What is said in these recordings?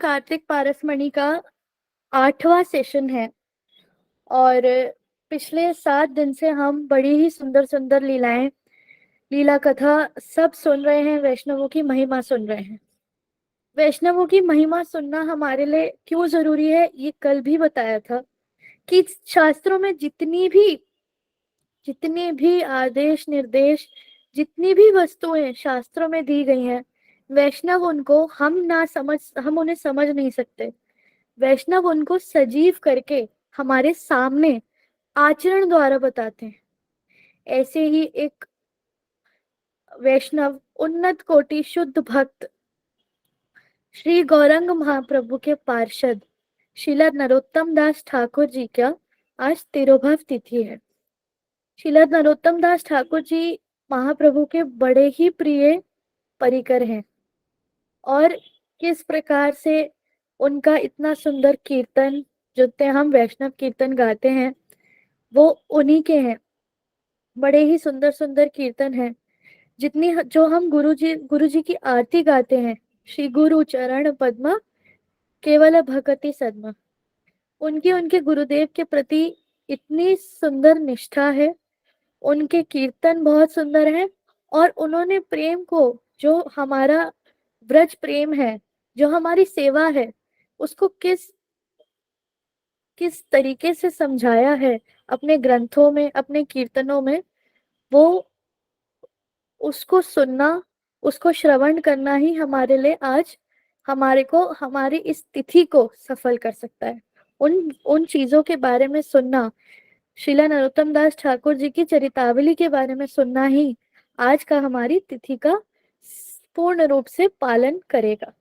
कार्तिक पारसमणि का 8वां सेशन है और पिछले 7 दिन से हम बड़ी ही सुंदर सुंदर लीलाएं, लीला कथा सब सुन रहे हैं। वैष्णवों की महिमा सुन रहे हैं। वैष्णवों की महिमा सुनना हमारे लिए क्यों जरूरी है, ये कल भी बताया था कि शास्त्रों में जितने भी आदेश निर्देश, जितनी भी वस्तुएं शास्त्रों में दी गई हैं, वैष्णव उनको हम उन्हें समझ नहीं सकते। वैष्णव उनको सजीव करके हमारे सामने आचरण द्वारा बताते हैं। ऐसे ही एक वैष्णव उन्नत कोटि शुद्ध भक्त श्री गौरंग महाप्रभु के पार्षद श्रीला नरोत्तम दास ठाकुर जी का आज तिरोभाव तिथि है। श्रीला नरोत्तम दास ठाकुर जी महाप्रभु के बड़े ही प्रिय परिकर हैं और किस प्रकार से उनका इतना सुंदर कीर्तन, जो हम वैष्णव कीर्तन गाते हैं, वो उन्हीं के हैं। बड़े ही सुंदर सुंदर कीर्तन हैं। जितनी जो हम गुरु जी की आरती गाते हैं, श्री गुरु चरण पद्म केवल भगति सद्मा, उनकी उनके गुरुदेव के प्रति इतनी सुंदर निष्ठा है। उनके कीर्तन बहुत सुंदर हैं और उन्होंने प्रेम को, जो हमारा ब्रज प्रेम है, जो हमारी सेवा है, उसको किस किस तरीके से समझाया है अपने ग्रंथों में, अपने कीर्तनों में। वो उसको सुनना, उसको श्रवण करना ही हमारे लिए आज हमारी इस तिथि को सफल कर सकता है। उन उन चीजों के बारे में सुनना, श्रीला नरोत्तम दास ठाकुर जी की चरितावली के बारे में सुनना ही आज का हमारी तिथि का पूर्ण रूप से पालन करेगा।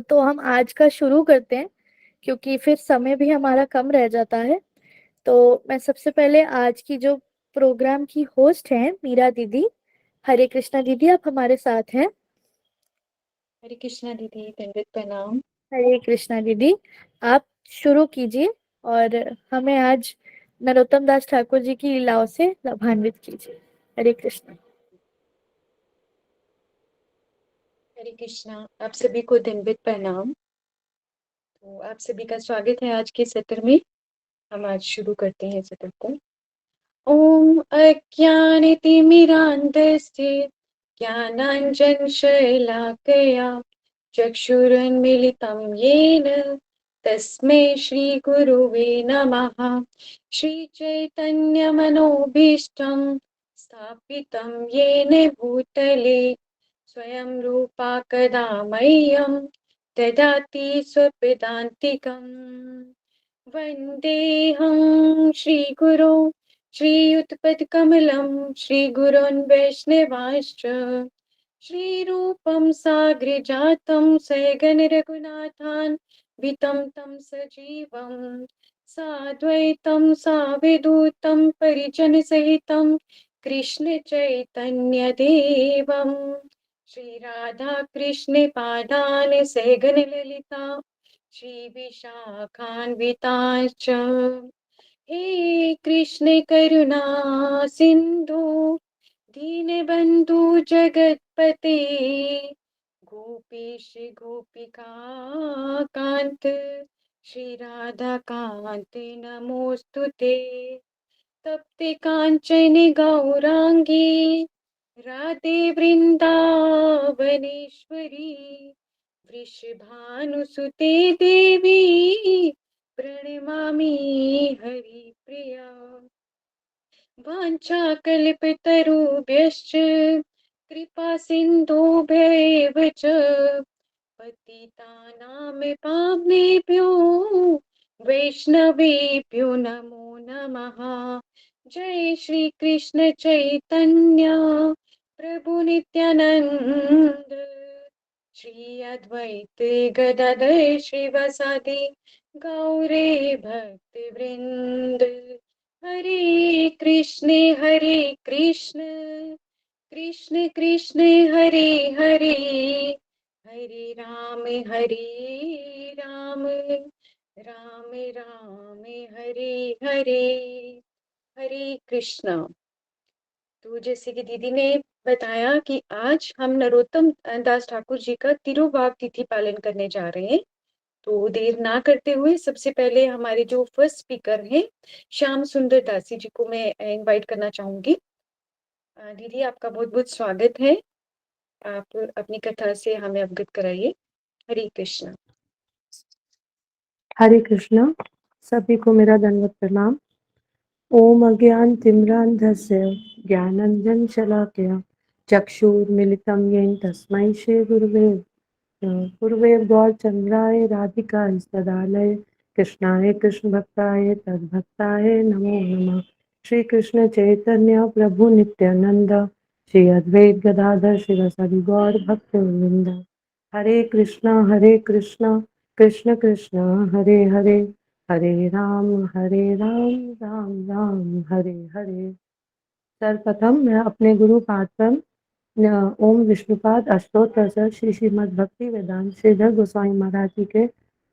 तो हम आज का शुरू करते हैं, क्योंकि फिर समय भी हमारा कम रह जाता है। तो मैं सबसे पहले आज की जो प्रोग्राम की होस्ट हैं, मीरा दीदी। हरे कृष्णा दीदी, आप हमारे साथ हैं। हरे कृष्णा दीदी, दंडित प्रणाम। हरे कृष्णा दीदी, आप शुरू कीजिए और हमें आज नरोत्तम दास ठाकुर जी की लीलाओं से लाभान्वित कीजिए। हरे कृष्णा। हरे कृष्णा, आप सभी को दंडित प्रणाम। तो आप सभी का स्वागत है आज के सत्र में। हम आज शुरू करते हैं सत्र को। ओम अज्ञानतिमिरान्धस्य ज्ञानाञ्जनशलाकया चक्षुरुन्मीलितं येन तस्मै श्रीगुरुवे नमः। श्रीचैतन्यमनोभीष्टं स्थापितं येन भूतले स्वयं रूपा कदा मह्यं ददाति स्वपदान्तिकम्। वन्देऽहं श्रीगुरो श्रीयुतपदकमलं श्रीगुरोन् वैष्णवांश्च श्रीरूपं साग्रजातं सगणरघुनाथान् वितं तं सजीवं साद्वैतं सावधूतं परिजनसहितं कृष्णचैतन्यदेवं श्रीराधाकृष्णपादान् सगणललिता श्रीविशाखान्विताश्च। हे कृष्ण करुणा सिन्धु दीनबन्धु जगत्पते गोपीश गोपिका कान्त श्रीराधाकान्त नमोऽस्तुते। तप्ते काञ्चन गौराङ्गी राधे वृन्दावनेश्वरी वृषभानुसुते देवी प्रणमामि हरिप्रिया। वाञ्छाकल्पतरुभ्यश्च कृपा सिन्धुभ्यैव च पतितानां पावनेभ्यो वैष्णवेभ्यो नमो नमः। जय श्री कृष्ण चैतन्य प्रभु नित्यानंद श्री अद्वैत गदाधर श्रीवासादि गौरे भक्त वृंद। हरे कृष्ण कृष्ण कृष्ण हरे हरे हरे राम राम राम हरे हरे। हरे कृष्णा। तो जैसे कि दीदी ने बताया कि आज हम नरोत्तम दास ठाकुर जी का तिरुभाव तिथि पालन करने जा रहे हैं। तो देर ना करते हुए सबसे पहले हमारे जो फर्स्ट स्पीकर हैं श्याम सुंदर दासी जी को मैं इनवाइट करना चाहूंगी। दीदी आपका बहुत बहुत स्वागत है। आप अपनी कथा से हमें अवगत कराइए। हरे कृष्णा। हरे कृष्णा। सभी को मेरा दंडवत प्रणाम। ओम अज्ञान तिम्रांधस्य ज्ञानंजन शलाकया चक्षुर्मिलितं येन तस्मै श्री गुरुवे पूर्वेर्गौरचन्द्राय राधिकाय तदालय कृष्णाय कृष्ण भक्ताय तद्भक्ताय नमो नमः। श्री कृष्ण चैतन्य प्रभु नित्यानंद श्री अद्वैत गदाधर शिवसदि गौर भक्तवृंद। हरे कृष्णा कृष्ण कृष्ण हरे हरे हरे राम राम राम हरे हरे। सर्वप्रथम मैं अपने गुरु पाद पर ओम विष्णुपाद अष्टोत्तर सर श्री श्रीमद् भक्ति वेदांत श्रीधर गोस्वामी महाराज जी के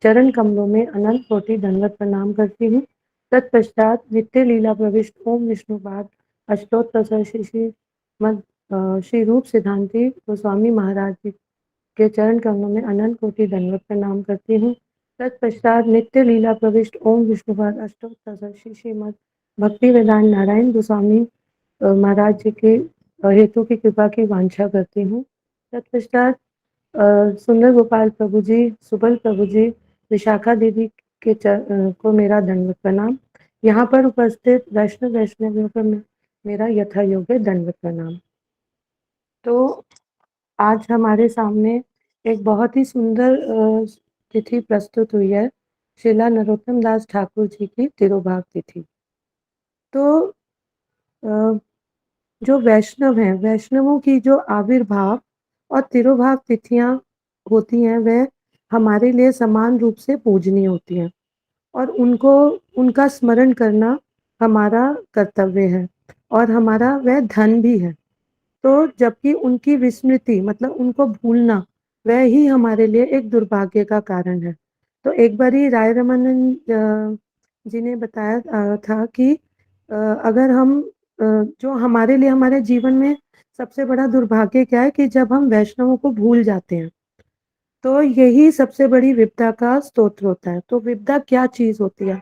चरण कमलों में अनंत कोटि दंडवत प्रणाम करती हूँ। तत्पश्चात नित्य लीला प्रविष्ट ओम विष्णुपाद अष्टोत्तर सर श्री श्रीमद् श्री रूप सिद्धांति गोस्वामी महाराज जी के चरण कमलों में अनंत कोटि दंडवत प्रणाम करती हूँ। तत्पश्चात नित्य लीला प्रविष्ट ओम विष्णुपाद अष्टोत्तर सर श्री श्रीमद् भक्ति वेदांत नारायण गोस्वामी महाराज जी के हेतु की कृपा की वांछा करती हूँ। तत्पश्चात सुंदर गोपाल प्रभु जी, सुबल प्रभु जी, विशाखा दीदी के को मेरा दंडवत प्रणाम। यहाँ पर उपस्थित वैष्णवियों पर मेरा यथा योग्य दंडवत प्रणाम। तो आज हमारे सामने एक बहुत ही सुंदर तिथि प्रस्तुत हुई है, श्रीला नरोत्तम दास ठाकुर जी की तिरुभाव तिथि। तो जो वैष्णव हैं, वैष्णवों की जो आविर्भाव और तिरुभाव तिथियां होती हैं, वह हमारे लिए समान रूप से पूजनीय होती हैं और उनको उनका स्मरण करना हमारा कर्तव्य है और हमारा वह धन भी है। तो जबकि उनकी विस्मृति मतलब उनको भूलना वह ही हमारे लिए एक दुर्भाग्य का कारण है। तो एक बारी राय रमानंद जी ने बताया था कि अगर हम जो हमारे लिए हमारे जीवन में सबसे बड़ा दुर्भाग्य क्या है कि जब हम वैष्णवों को भूल जाते हैं, तो यही सबसे बड़ी विपदा का स्तोत्र होता है। तो विपदा क्या चीज होती है?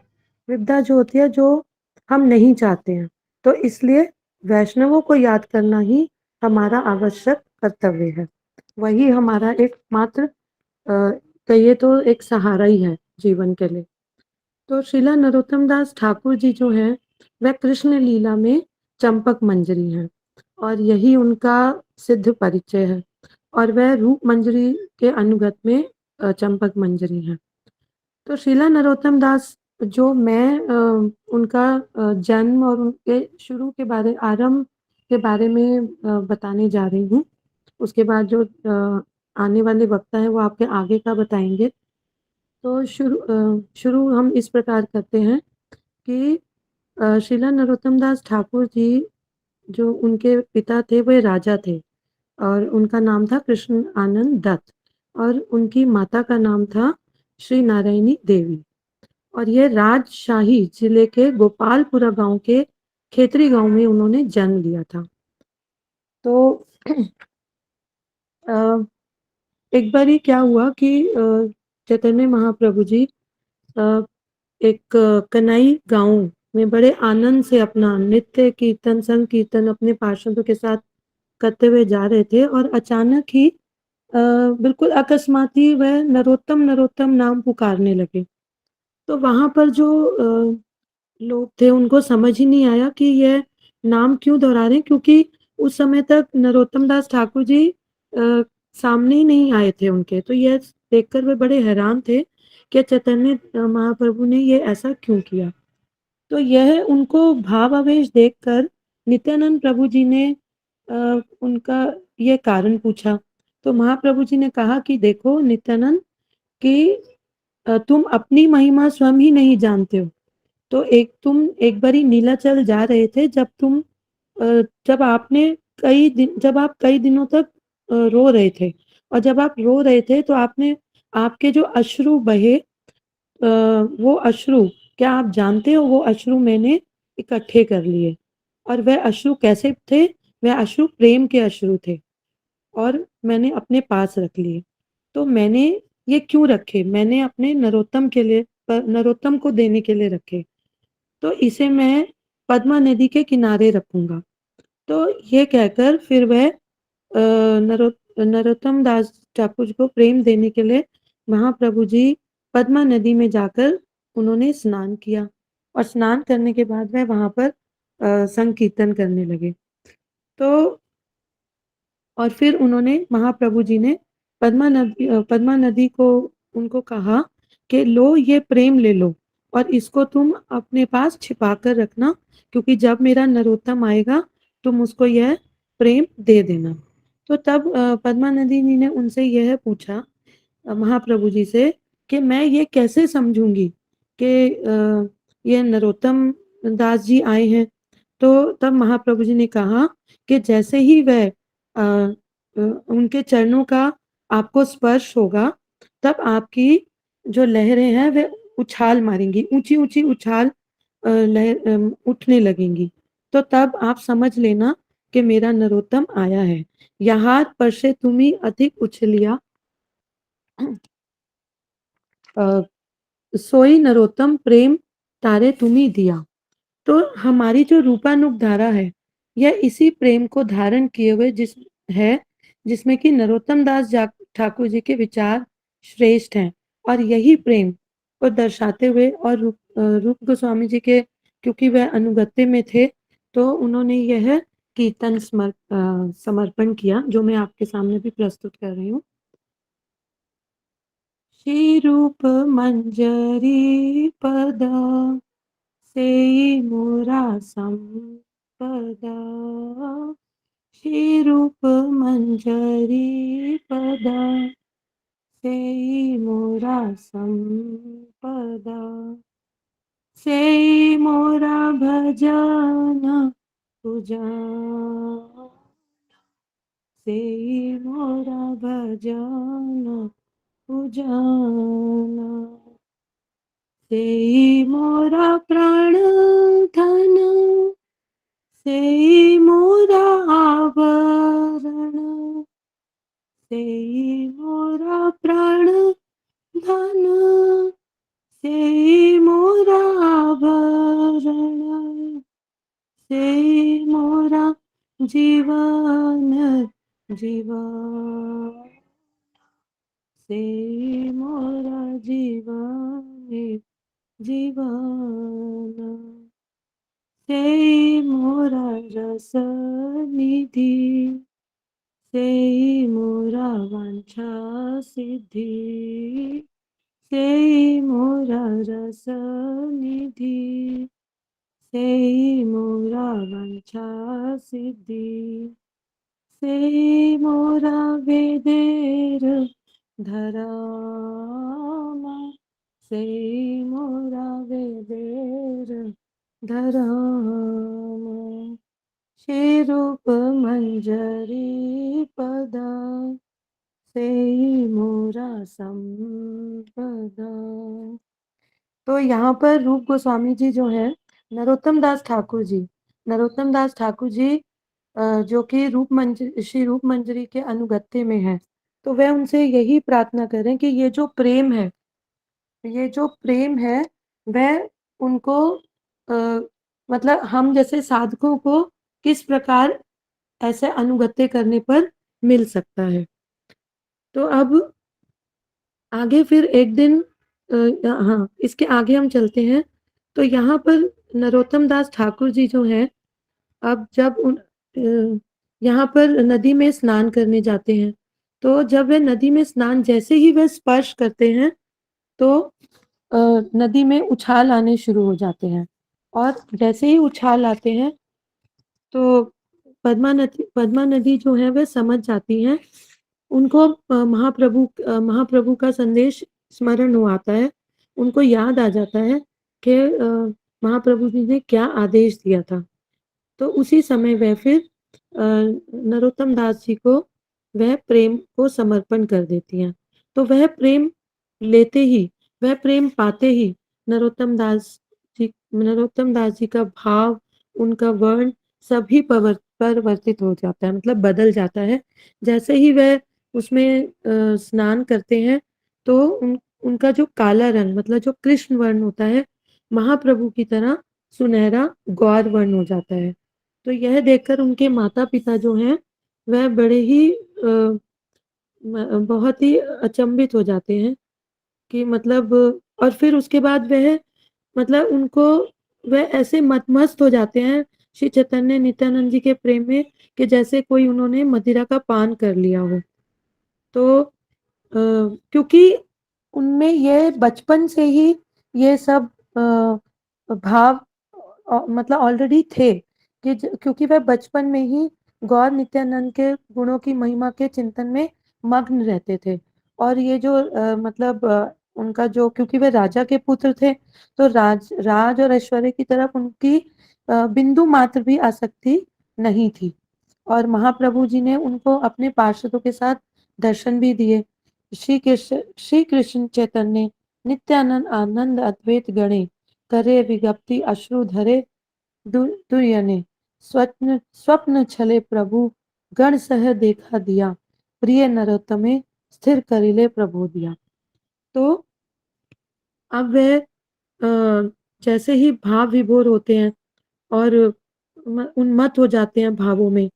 विपदा जो होती है जो हम नहीं चाहते हैं। तो इसलिए वैष्णवों को याद करना ही हमारा आवश्यक कर्तव्य है। वही हमारा एकमात्र कहिए तो एक सहारा ही है जीवन के लिए। तो श्रीला नरोत्तम दास ठाकुर जी जो हैं वह कृष्ण लीला में चंपक मंजरी हैं और यही उनका सिद्ध परिचय है और वह रूप मंजरी के अनुगत में चंपक मंजरी हैं। तो श्रीला नरोत्तम दास जो मैं उनका जन्म और उनके शुरू के बारे आरंभ के बारे में बताने जा रही हूँ। उसके बाद जो आने वाले वक्ता है वो आपके आगे का बताएंगे। तो शुरू हम इस प्रकार करते हैं कि श्रीला नरोत्तम दास ठाकुर जी जो उनके पिता थे वे राजा थे और उनका नाम था कृष्ण आनंद दत्त और उनकी माता का नाम था श्री नारायणी देवी और ये राजशाही जिले के गोपालपुरा गांव के खेतरी गांव में उन्होंने जन्म लिया था। तो एक बारी क्या हुआ कि चैतन्य महाप्रभु जी एक कनाई गांव में बड़े आनंद से अपना नित्य कीर्तन संकीर्तन अपने पार्षदों के साथ करते हुए जा रहे थे और अचानक ही बिल्कुल अकस्मात ही वह नरोत्तम नरोत्तम नाम पुकारने लगे। तो वहां पर जो लोग थे उनको समझ ही नहीं आया कि यह नाम क्यों दोहरा रहे हैं, क्योंकि उस समय तक नरोत्तम दास ठाकुर जी सामने ही नहीं आए थे उनके। तो यह देखकर वे बड़े हैरान थे कि चैतन्य महाप्रभु ने ये ऐसा क्यों किया। तो यह उनको भावावेश देखकर नित्यानंद प्रभु जी ने उनका ये कारण पूछा। तो महाप्रभु जी ने कहा कि देखो नित्यानंद कि तुम अपनी महिमा स्वयं ही नहीं जानते हो। तो तुम एक बारी नीलाचल जा रहे थे जब आप कई दिनों तक रो रहे थे और जब आप रो रहे थे तो आपके जो अश्रु बहे वो अश्रु क्या आप जानते हो? वो अश्रु मैंने इकट्ठे कर लिए और वह अश्रु कैसे थे वह अश्रु प्रेम के अश्रु थे और मैंने अपने पास रख लिए। तो मैंने ये क्यों रखे? मैंने अपने नरोत्तम के लिए नरोत्तम को देने के लिए रखे। तो इसे मैं पद्मा नदी के किनारे रखूँगा। तो ये कहकर फिर वह नरो नरोत्तम दास ठाकुर को प्रेम देने के लिए महाप्रभु जी पद्मा नदी में जाकर उन्होंने स्नान किया और स्नान करने के बाद वह वहाँ पर संकीर्तन करने लगे। तो और फिर उन्होंने महाप्रभु जी ने पद्मा नदी को उनको कहा कि लो ये प्रेम ले लो और इसको तुम अपने पास छिपा कर रखना, क्योंकि जब मेरा नरोत्तम आएगा तुम उसको यह प्रेम दे देना। तो तब पद्मा नदी जी ने उनसे यह पूछा महाप्रभु जी से कि मैं ये कैसे समझूंगी कि ये नरोत्तम दास जी आए हैं। तो तब महाप्रभु जी ने कहा कि जैसे ही वह उनके चरणों का आपको स्पर्श होगा, तब आपकी जो लहरें हैं वह उछाल मारेंगी, ऊंची-ऊंची उछाल उठने लगेंगी। तो तब आप समझ लेना कि मेरा नरोत्तम आया है। यहाँ पर से तुम्ही अधिक उछलिया अ, सोई नरोत्तम प्रेम तारे तुम्ही दिया। तो हमारी जो रूपानुग धारा है, यह इसी प्रेम को धारण किए हुए है, जिसमें कि नरोत्तम दास ठाकुर जी के विचार श्रेष्ठ हैं और यही प्रेम को दर्शाते हुए और रूप गोस्वामी जी के, क्योंकि वह अनुगत्य में थे, तो उन्होंने यह कीर्तन समर्पण किया, जो मैं आपके सामने भी प्रस्तुत कर रही हूँ। श्री रूप मंजरी पदा सेई मोरा संपदा, श्री रूप मंजरी पदा सेई मोरा संपदा, सेई मोरा भजन पूजन, सेई मोरा भजन पूजन, सेई मोरा प्राण धन, सेई मोरा आवरण, सेई मोरा प्राण धन, सेई मोरा आवरण, सेई मोरा जीवन जीवन, सेई मोरा जीवन जीवन, सेई मोरा रस निधि, सेई मोरा वांछा सिद्धि, सेई मोरा रस निधि, सेई मोरा वांछा सिद्धि, सेई मोरा वेदेर धराम, सेई मोरा वेदेर धराम, श्री रूप मंजरी पदा सेई मोरा संपदा। तो यहाँ पर रूप गोस्वामी जी जो है, नरोत्तम दास ठाकुर जी जो कि श्री रूप मंजरी के अनुगत्य में है, तो वह उनसे यही प्रार्थना करें कि ये जो प्रेम है, वह उनको मतलब हम जैसे साधकों को किस प्रकार ऐसे अनुगत्य करने पर मिल सकता है। तो अब आगे फिर एक दिन हाँ, इसके आगे हम चलते हैं। तो यहाँ पर नरोत्तम दास ठाकुर जी जो हैं, अब जब यहाँ पर नदी में स्नान करने जाते हैं, तो जब वह नदी में स्नान जैसे ही वह स्पर्श करते हैं, तो नदी में उछाल आने शुरू हो जाते हैं और जैसे ही उछाल आते हैं, तो पद्मा नदी जो है वह समझ जाती हैं। उनको महाप्रभु का संदेश स्मरण हो आता है। उनको याद आ जाता है कि महाप्रभु जी ने क्या आदेश दिया था। तो उसी समय वह फिर नरोत्तम दास जी को वह प्रेम को समर्पण कर देती हैं। तो वह प्रेम लेते ही, वह प्रेम पाते ही नरोत्तम दास जी का भाव, उनका वर्ण सभी परिवर्तित हो जाता है, मतलब बदल जाता है। जैसे ही वह उसमें स्नान करते हैं तो उनका जो काला रंग मतलब जो कृष्ण वर्ण होता है महाप्रभु की तरह सुनहरा गौर वर्ण हो जाता है। तो यह देखकर उनके माता पिता जो हैं वह बड़े ही बहुत ही अचंभित हो जाते हैं कि मतलब और फिर उसके बाद वह मतलब उनको वह ऐसे मतमस्त हो जाते हैं श्री चैतन्य नित्यानंद जी के प्रेम में कि जैसे कोई उन्होंने मदिरा का पान कर लिया हो। तो क्योंकि उनमें ये बचपन से ही ये सब भाव मतलब ऑलरेडी थे कि क्योंकि वह बचपन में ही गौर नित्यानंद के गुणों की महिमा के चिंतन में मग्न रहते थे। और ये जो मतलब उनका जो क्योंकि वे राजा के पुत्र थे तो राज और ऐश्वर्य की तरफ उनकी बिंदु मात्र भी आसक्ति नहीं थी। और महाप्रभु जी ने उनको अपने पार्षदों के साथ दर्शन भी दिए। श्री कृष्ण चैतन्य नित्यानंद आनंद अद्वैत गणे करे विज्ञप्ति अश्रु धरे दुर्यने स्वप्न स्वप्न छले प्रभु गण सह देखा दिया प्रिय नरोत्तमे स्थिर करिले प्रभु दिया। तो अब वह जैसे ही भाव विभोर होते हैं और उन्मत्त हो जाते हैं भावों में,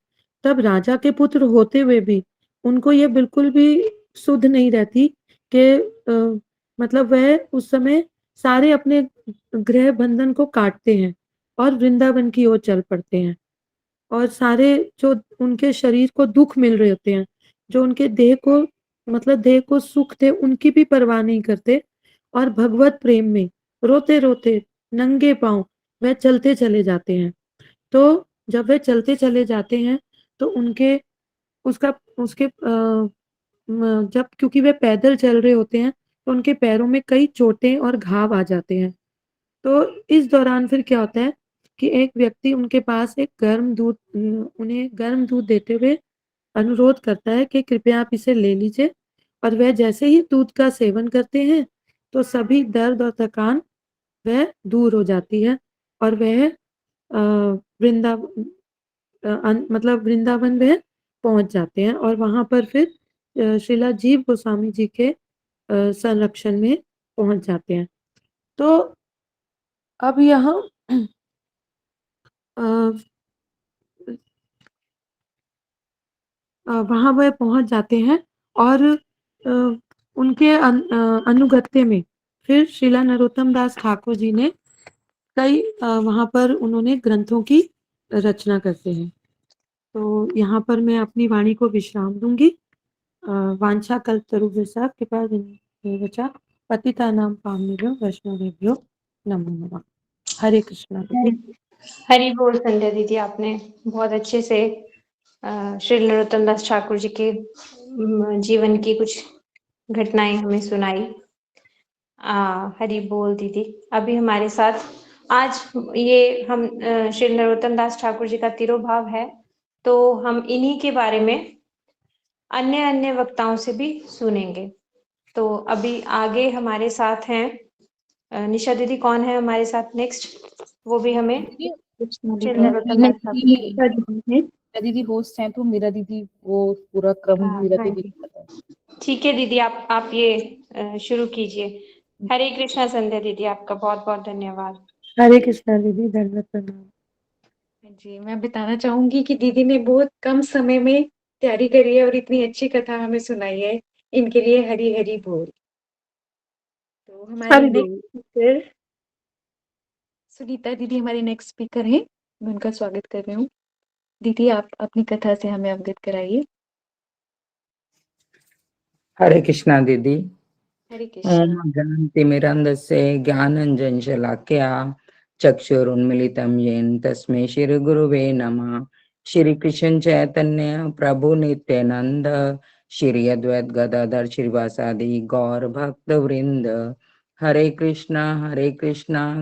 तब राजा के पुत्र होते हुए भी उनको ये बिल्कुल भी सुध नहीं रहती कि मतलब वह उस समय सारे अपने गृह बंधन को काटते हैं और वृंदावन की ओर चल पड़ते हैं। और सारे जो उनके शरीर को दुख मिल रहे होते हैं, जो उनके देह को मतलब देह को सुख थे उनकी भी परवाह नहीं करते और भगवत प्रेम में रोते-रोते नंगे पाँव वह चलते चले जाते हैं। तो जब वे चलते चले जाते हैं तो उनके उसका उसके जब क्योंकि वे पैदल चल रहे होते हैं तो उनके पैरों में कई चोटें और घाव आ जाते हैं। तो इस दौरान फिर क्या होता है कि एक व्यक्ति उनके पास एक उन्हें गर्म दूध देते हुए अनुरोध करता है कि कृपया आप इसे ले लीजिए। और वह जैसे ही दूध का सेवन करते हैं तो सभी दर्द और थकान वह दूर हो जाती है और वह मतलब वृंदावन वह पहुंच जाते हैं और वहां पर फिर श्रीला जीव गोस्वामी जी के संरक्षण में पहुंच जाते हैं। तो अब यहाँ अ, वहाँ वह पहुँच जाते हैं और उनके अनुगत्य में फिर श्रीला नरोत्तम दास ठाकुर जी ने कई वहाँ पर उन्होंने ग्रंथों की रचना करते हैं। तो यहाँ पर मैं अपनी वाणी को विश्राम दूंगी। वांछा कल्पतरुभ्यश्च कृपा सिन्धुभ्यश्च पतितानां पावनेभ्यो वैष्णवेभ्यो नमो नमः। हरे कृष्णा। हरि बोल संध्या दीदी, आपने बहुत अच्छे से श्री नरोत्तम दास ठाकुर जी के जीवन की कुछ घटनाएं हमें सुनाई। हरि बोल दीदी। अभी हमारे साथ आज ये हम श्री नरोत्तम दास ठाकुर जी का तिरोभाव है, तो हम इन्हीं के बारे में अन्य अन्य वक्ताओं से भी सुनेंगे। तो अभी आगे हमारे साथ हैं निशा दीदी। कौन है हमारे साथ नेक्स्ट? वो भी हमें श्री नरोत्तम दास ठाकुर जी दीदी होस्ट हैं तो मीरा दीदी वो पूरा क्रम मीरा दीदी हाँ, ठीक है दीदी, आप ये शुरू कीजिए। हरे कृष्णा संध्या दीदी, आपका बहुत बहुत धन्यवाद। हरे कृष्णा दीदी, धन्यवाद प्रणाम। जी, मैं बताना चाहूंगी कि दीदी ने बहुत कम समय में तैयारी करी है और इतनी अच्छी कथा हमें सुनाई है। इनके लिए हरी हरी बोल। तो हमारी हरि बोल। नेक्स्ट स्पीकर सुनीता दीदी हमारी नेक्स्ट स्पीकर हैं। मैं उनका स्वागत कर रही हूँ। दीदी, आप अपनी कथा से हमें अवगत कराइए। हरे कृष्णा दीदी। हरे ओम कृष्णा। ज्ञानतिमिरन्धस्य ज्ञानाञ्जनशलाकया चक्षुरुन्मीलितं येन तस्मै श्रीगुरुवे नमः। श्री कृष्ण चैतन्य प्रभु नित्यानंद श्री अद्वैत गदाधर श्रीवासादि गौर भक्त वृंद। हरे कृष्णा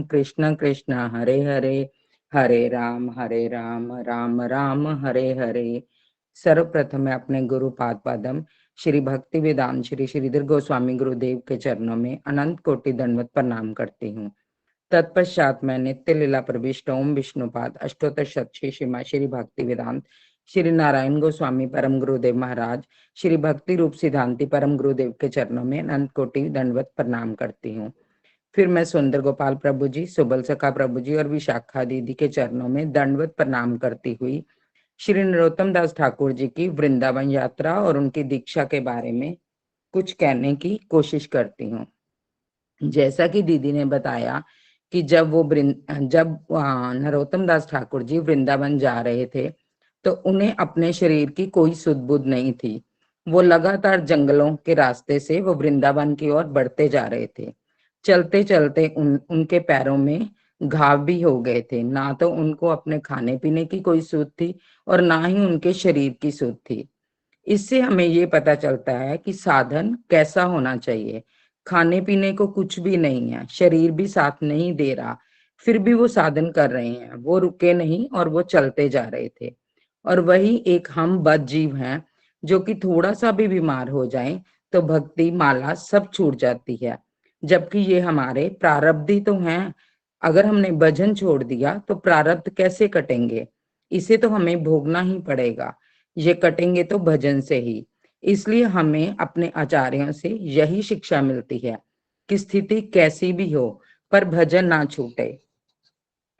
कृष्ण कृष्ण हरे हरे, हरे राम राम राम हरे हरे। सर्वप्रथम मैं अपने गुरु पाद पद्म श्री भक्ति वेदांत श्री श्रीधर गोस्वामी गुरुदेव के चरणों में अनंत कोटि दंडवत प्रणाम करती हूँ। तत्पश्चात मैं नित्य लीला प्रविष्ट ओम विष्णुपाद अष्टोत्तर शतशी श्रीमा श्री भक्ति वेदांत श्री नारायण गोस्वामी परम गुरुदेव महाराज श्री भक्ति रूप सिद्धांति परम गुरुदेव के चरणों में अनंत कोटि दंडवत प्रणाम करती हूँ। फिर मैं सुंदर गोपाल प्रभु जी, सुबल सखा प्रभु जी और विशाखा दीदी के चरणों में दंडवत प्रणाम करती हुई श्री नरोत्तम दास ठाकुर जी की वृंदावन यात्रा और उनकी दीक्षा के बारे में कुछ कहने की कोशिश करती हूँ। जैसा कि दीदी ने बताया कि जब नरोत्तम दास ठाकुर जी वृंदावन जा रहे थे तो उन्हें अपने शरीर की कोई सुध-बुध नहीं थी। वो लगातार जंगलों के रास्ते से वो वृंदावन की ओर बढ़ते जा रहे थे। चलते चलते उनके पैरों में घाव भी हो गए थे। ना तो उनको अपने खाने पीने की कोई सुध थी और ना ही उनके शरीर की सुध थी। इससे हमें ये पता चलता है कि साधन कैसा होना चाहिए। खाने पीने को कुछ भी नहीं है, शरीर भी साथ नहीं दे रहा, फिर भी वो साधन कर रहे हैं। वो रुके नहीं और वो चलते जा रहे थे। और वही एक हम बद जीव हैं जो कि थोड़ा सा भी बीमार हो जाएं तो भक्ति माला सब छूट जाती है, जबकि ये हमारे प्रारब्ध तो हैं। अगर हमने भजन छोड़ दिया तो प्रारब्ध कैसे कटेंगे? इसे तो हमें भोगना ही पड़ेगा। ये कटेंगे तो भजन से ही। इसलिए हमें अपने आचार्यों से यही शिक्षा मिलती है कि स्थिति कैसी भी हो पर भजन ना छूटे।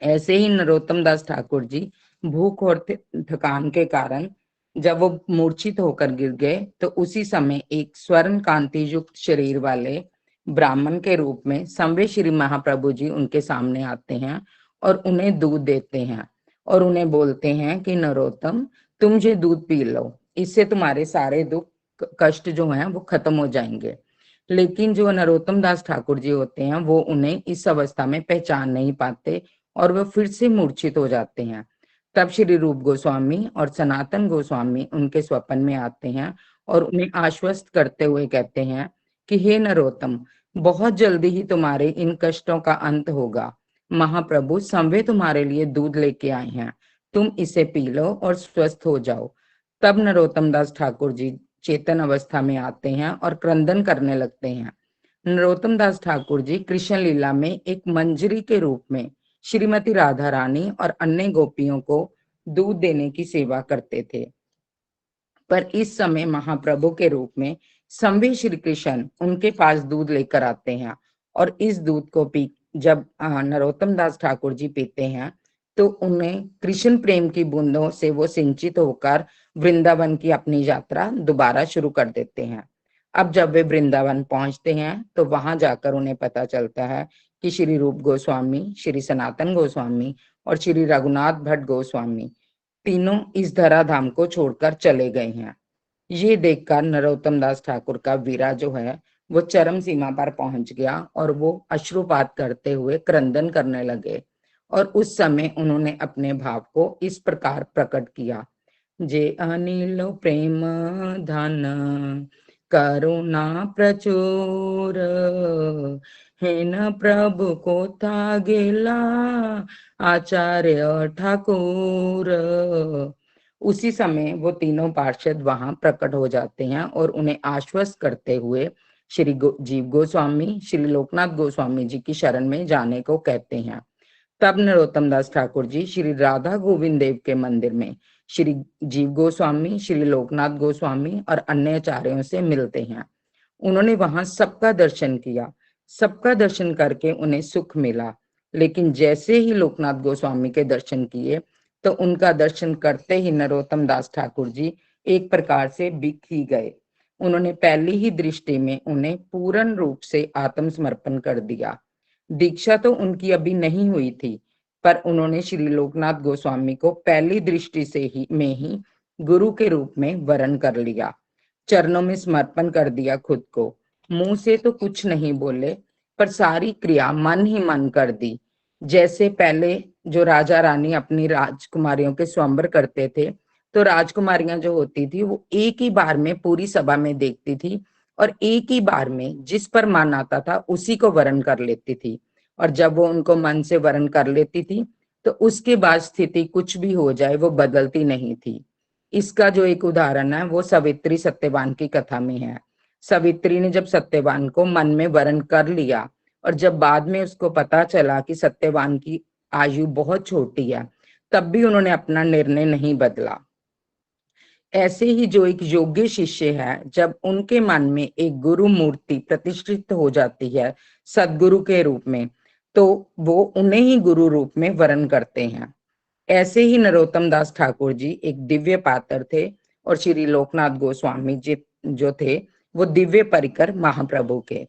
ऐसे ही नरोत्तम दास ठाकुर जी भूख और थकान के कारण जब वो मूर्छित होकर गिर गए तो उसी समय एक स्वर्ण कांति युक्त शरीर वाले ब्राह्मण के रूप में संवे श्री महाप्रभु जी उनके सामने आते हैं और उन्हें दूध देते हैं और उन्हें बोलते हैं कि नरोत्तम, तुम ये दूध पी लो, इससे तुम्हारे सारे दुख कष्ट जो हैं वो खत्म हो जाएंगे। लेकिन जो नरोत्तम दास ठाकुर जी होते हैं वो उन्हें इस अवस्था में पहचान नहीं पाते और वह फिर से मूर्छित हो जाते हैं। तब श्री रूप गोस्वामी और सनातन गोस्वामी उनके स्वप्न में आते हैं और उन्हें आश्वस्त करते हुए कहते हैं कि हे नरोत्तम, बहुत जल्दी ही तुम्हारे इन कष्टों का अंत होगा। महाप्रभु संवे तुम्हारे लिए दूध लेके आए हैं, तुम इसे पी लो और स्वस्थ हो जाओ। तब नरोत्तम दास ठाकुर जी चेतन अवस्था में आते हैं और क्रंदन करने लगते हैं। नरोत्तम दास ठाकुर जी कृष्ण लीला में एक मंजरी के रूप में श्रीमती राधा रानी और अन्य गोपियों को दूध देने की सेवा करते थे। पर इस समय महाप्रभु के रूप में संवे श्री कृष्ण उनके पास दूध लेकर आते हैं और इस दूध को पी जब नरोत्तम दास ठाकुर जी पीते हैं तो उन्हें कृष्ण प्रेम की बूंदों से वो सिंचित होकर वृंदावन की अपनी यात्रा दोबारा शुरू कर देते हैं। अब जब वे वृंदावन पहुंचते हैं तो वहां जाकर उन्हें पता चलता है कि श्री रूप गोस्वामी, श्री सनातन गोस्वामी और श्री रघुनाथ भट्ट गोस्वामी तीनों इस धराधाम को छोड़कर चले गए हैं। ये देखकर नरोत्तम दास ठाकुर का वीरा जो है वो चरम सीमा पर पहुंच गया और वो अश्रुपात करते हुए क्रंदन करने लगे। और उस समय उन्होंने अपने भाव को इस प्रकार प्रकट किया, जे अनिल प्रेम धन करुणा प्रचुर, हेन प्रभु को था गेला आचार्य ठाकुर। उसी समय वो तीनों पार्षद वहां प्रकट हो जाते हैं और उन्हें आश्वस्त करते हुए श्री जीव गोस्वामी, श्री लोकनाथ गोस्वामी जी की शरण में जाने को कहते हैं। तब नरोत्तम दास ठाकुर जी श्री राधा गोविंद देव के मंदिर में श्री जीव गोस्वामी, श्री लोकनाथ गोस्वामी और अन्य आचार्यों से मिलते हैं। उन्होंने वहां सबका दर्शन किया। सबका दर्शन करके उन्हें सुख मिला, लेकिन जैसे ही लोकनाथ गोस्वामी के दर्शन किए तो उनका दर्शन करते ही नरोत्तम दास ठाकुर जी एक प्रकार से बिक ही गए। उन्होंने पहली ही दृष्टि में उन्हें पूर्ण रूप से आत्मसमर्पण कर दिया। दीक्षा तो उनकी अभी नहीं हुई थी, पर उन्होंने श्री लोकनाथ गोस्वामी को पहली दृष्टि से ही गुरु के रूप में वरण कर लिया। चरणों में समर्पण कर दिया खुद को। मुंह से तो कुछ नहीं बोले, पर सारी क्रिया मन ही मन कर दी। जैसे पहले जो राजा रानी अपनी राजकुमारियों के स्वयंवर करते थे तो राजकुमारियां जो होती थी वो एक ही बार में पूरी सभा में देखती थी और एक ही बार में जिस पर मन आता था उसी को वरण कर लेती थी। और जब वो उनको मन से वरण कर लेती थी तो उसके बाद स्थिति कुछ भी हो जाए वो बदलती नहीं थी। इसका जो एक उदाहरण है वो सावित्री सत्यवान की कथा में है। सावित्री ने जब सत्यवान को मन में वरण कर लिया और जब बाद में उसको पता चला कि सत्यवान की आयु बहुत छोटी है, तब भी उन्होंने अपना निर्णय नहीं बदला। ऐसे ही जो एक योग्य शिष्य है, जब उनके मन में एक गुरु मूर्ति प्रतिष्ठित हो जाती है सदगुरु के रूप में, तो वो उन्हें ही गुरु रूप में वर्ण करते हैं। ऐसे ही नरोत्तम दास ठाकुर जी एक दिव्य पात्र थे और श्री लोकनाथ गोस्वामी जी जो थे वो दिव्य परिकर महाप्रभु के।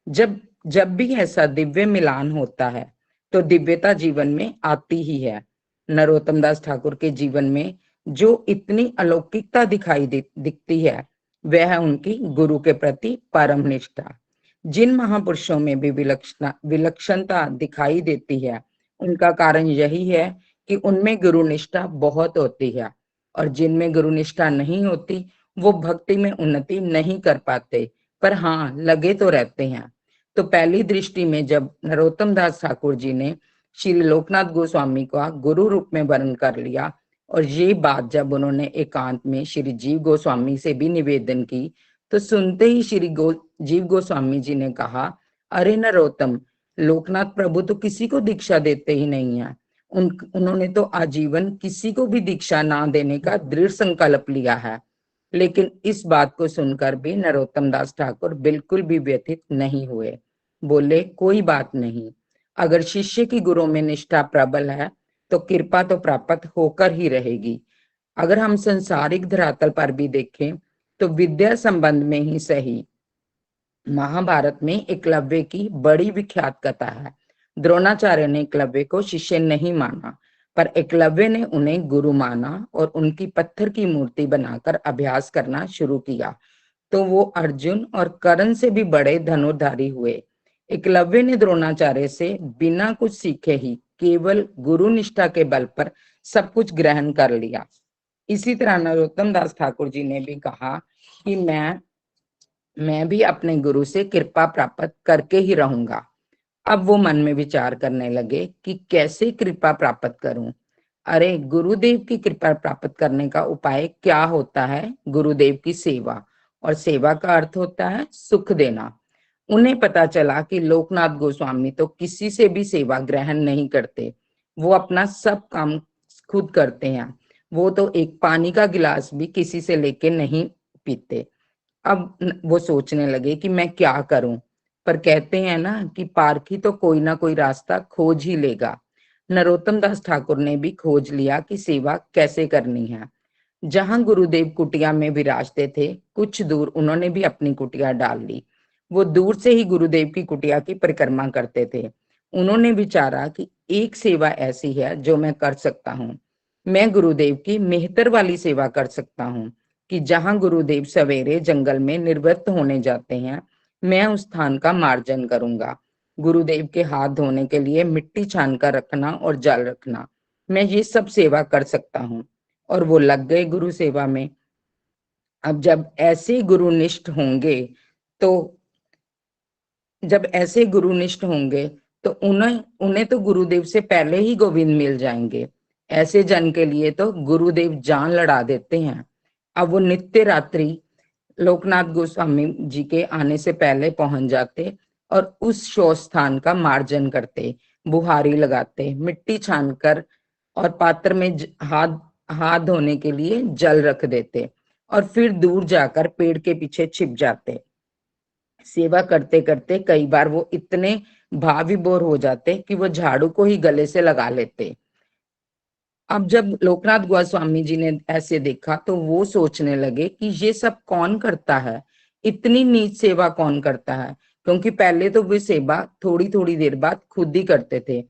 जब जब भी ऐसा दिव्य मिलान होता है तो दिव्यता जीवन में आती ही है। नरोत्तम दास ठाकुर के जीवन में जो इतनी अलौकिकता दिखती है, वह है उनकी गुरु के प्रति परम निष्ठा। जिन महापुरुषों में भी विलक्षणता दिखाई देती है, उनका कारण यही है कि उनमें गुरु निष्ठा बहुत होती है, और जिनमें गुरु निष्ठा नहीं होती वो भक्ति में उन्नति नहीं कर पाते, पर हाँ लगे तो रहते हैं। तो पहली दृष्टि में जब नरोत्तम दास ठाकुर जी ने श्री लोकनाथ गोस्वामी का गुरु रूप में वर्ण कर लिया, और ये बात जब उन्होंने एकांत में श्री जीव गोस्वामी से भी निवेदन की, तो सुनते ही श्री जीव गोस्वामी जी ने कहा, अरे नरोत्तम, लोकनाथ प्रभु तो किसी को दीक्षा देते ही नहीं है। उन्होंने तो आजीवन किसी को भी दीक्षा ना देने का दृढ़ संकल्प लिया है। लेकिन इस बात को सुनकर भी नरोत्तम दास ठाकुर बिल्कुल भी व्यथित नहीं हुए। बोले, कोई बात नहीं, अगर शिष्य की गुरु में निष्ठा प्रबल है तो कृपा तो प्राप्त होकर ही रहेगी। अगर हम संसारिक धरातल पर भी देखें तो विद्या संबंध में ही सही, महाभारत में एकलव्य की बड़ी विख्यात कथा है। द्रोणाचार्य ने एकलव्य को शिष्य नहीं माना, पर एकलव्य ने उन्हें गुरु माना और उनकी पत्थर की मूर्ति बनाकर अभ्यास करना शुरू किया, तो वो अर्जुन और कर्ण से भी बड़े धनुर्धारी हुए। एकलव्य ने द्रोणाचार्य से बिना कुछ सीखे ही केवल गुरु निष्ठा के बल पर सब कुछ ग्रहण कर लिया। इसी तरह नरोत्तम दास ठाकुर जी ने भी कहा कि मैं भी अपने गुरु से कृपा प्राप्त करके ही रहूंगा। अब वो मन में विचार करने लगे कि कैसे कृपा प्राप्त करूं। अरे, गुरुदेव की कृपा प्राप्त करने का उपाय क्या होता है? गुरुदेव की सेवा, और सेवा का अर्थ होता है सुख देना। उन्हें पता चला कि लोकनाथ गोस्वामी तो किसी से भी सेवा ग्रहण नहीं करते, वो अपना सब काम खुद करते हैं। वो तो एक पानी का गिलास भी किसी से लेके नहीं पीते। अब वो सोचने लगे कि मैं क्या करूं, पर कहते हैं ना कि पारखी तो कोई ना कोई रास्ता खोज ही लेगा। नरोत्तम दास ठाकुर ने भी खोज लिया कि सेवा कैसे करनी है। जहां गुरुदेव कुटिया में विराजते थे, कुछ दूर उन्होंने भी अपनी कुटिया डाल ली। वो दूर से ही गुरुदेव की कुटिया की परिक्रमा करते थे। उन्होंने विचारा कि एक सेवा ऐसी है जो मैं कर सकता हूँ। मैं गुरुदेव की मेहतर वाली सेवा कर सकता हूँ कि जहां गुरुदेव सवेरे जंगल में निवृत्त होने जाते हैं, मैं उस स्थान का मार्जन करूंगा। गुरुदेव के हाथ धोने के लिए मिट्टी छान कर रखना और जल रखना, मैं ये सब सेवा कर सकता हूँ। और वो लग गए गुरु सेवा में। अब तो जब ऐसे गुरुनिष्ठ होंगे तो उन्हें उन्हें तो गुरुदेव से पहले ही गोविंद मिल जाएंगे। ऐसे जन के लिए तो गुरुदेव जान लड़ा देते हैं। अब वो नित्य रात्रि लोकनाथ गोस्वामी जी के आने से पहले पहुंच जाते और उस शौच स्थान का मार्जन करते, बुहारी लगाते, मिट्टी छानकर और पात्र में हाथ हाथ धोने के लिए जल रख देते, और फिर दूर जाकर पेड़ के पीछे छिप जाते। सेवा करते करते कई बार वो इतने भाव विभोर हो जाते कि वो झाड़ू को ही गले से लगा लेते। अब जब लोकनाथ गोस्वामी जी ने ऐसे देखा तो वो सोचने लगे कि ये सब कौन करता है, इतनी नीच सेवा कौन करता है। क्योंकि पहले तो वे सेवा थोड़ी थोड़ी देर बाद खुद ही करते थे,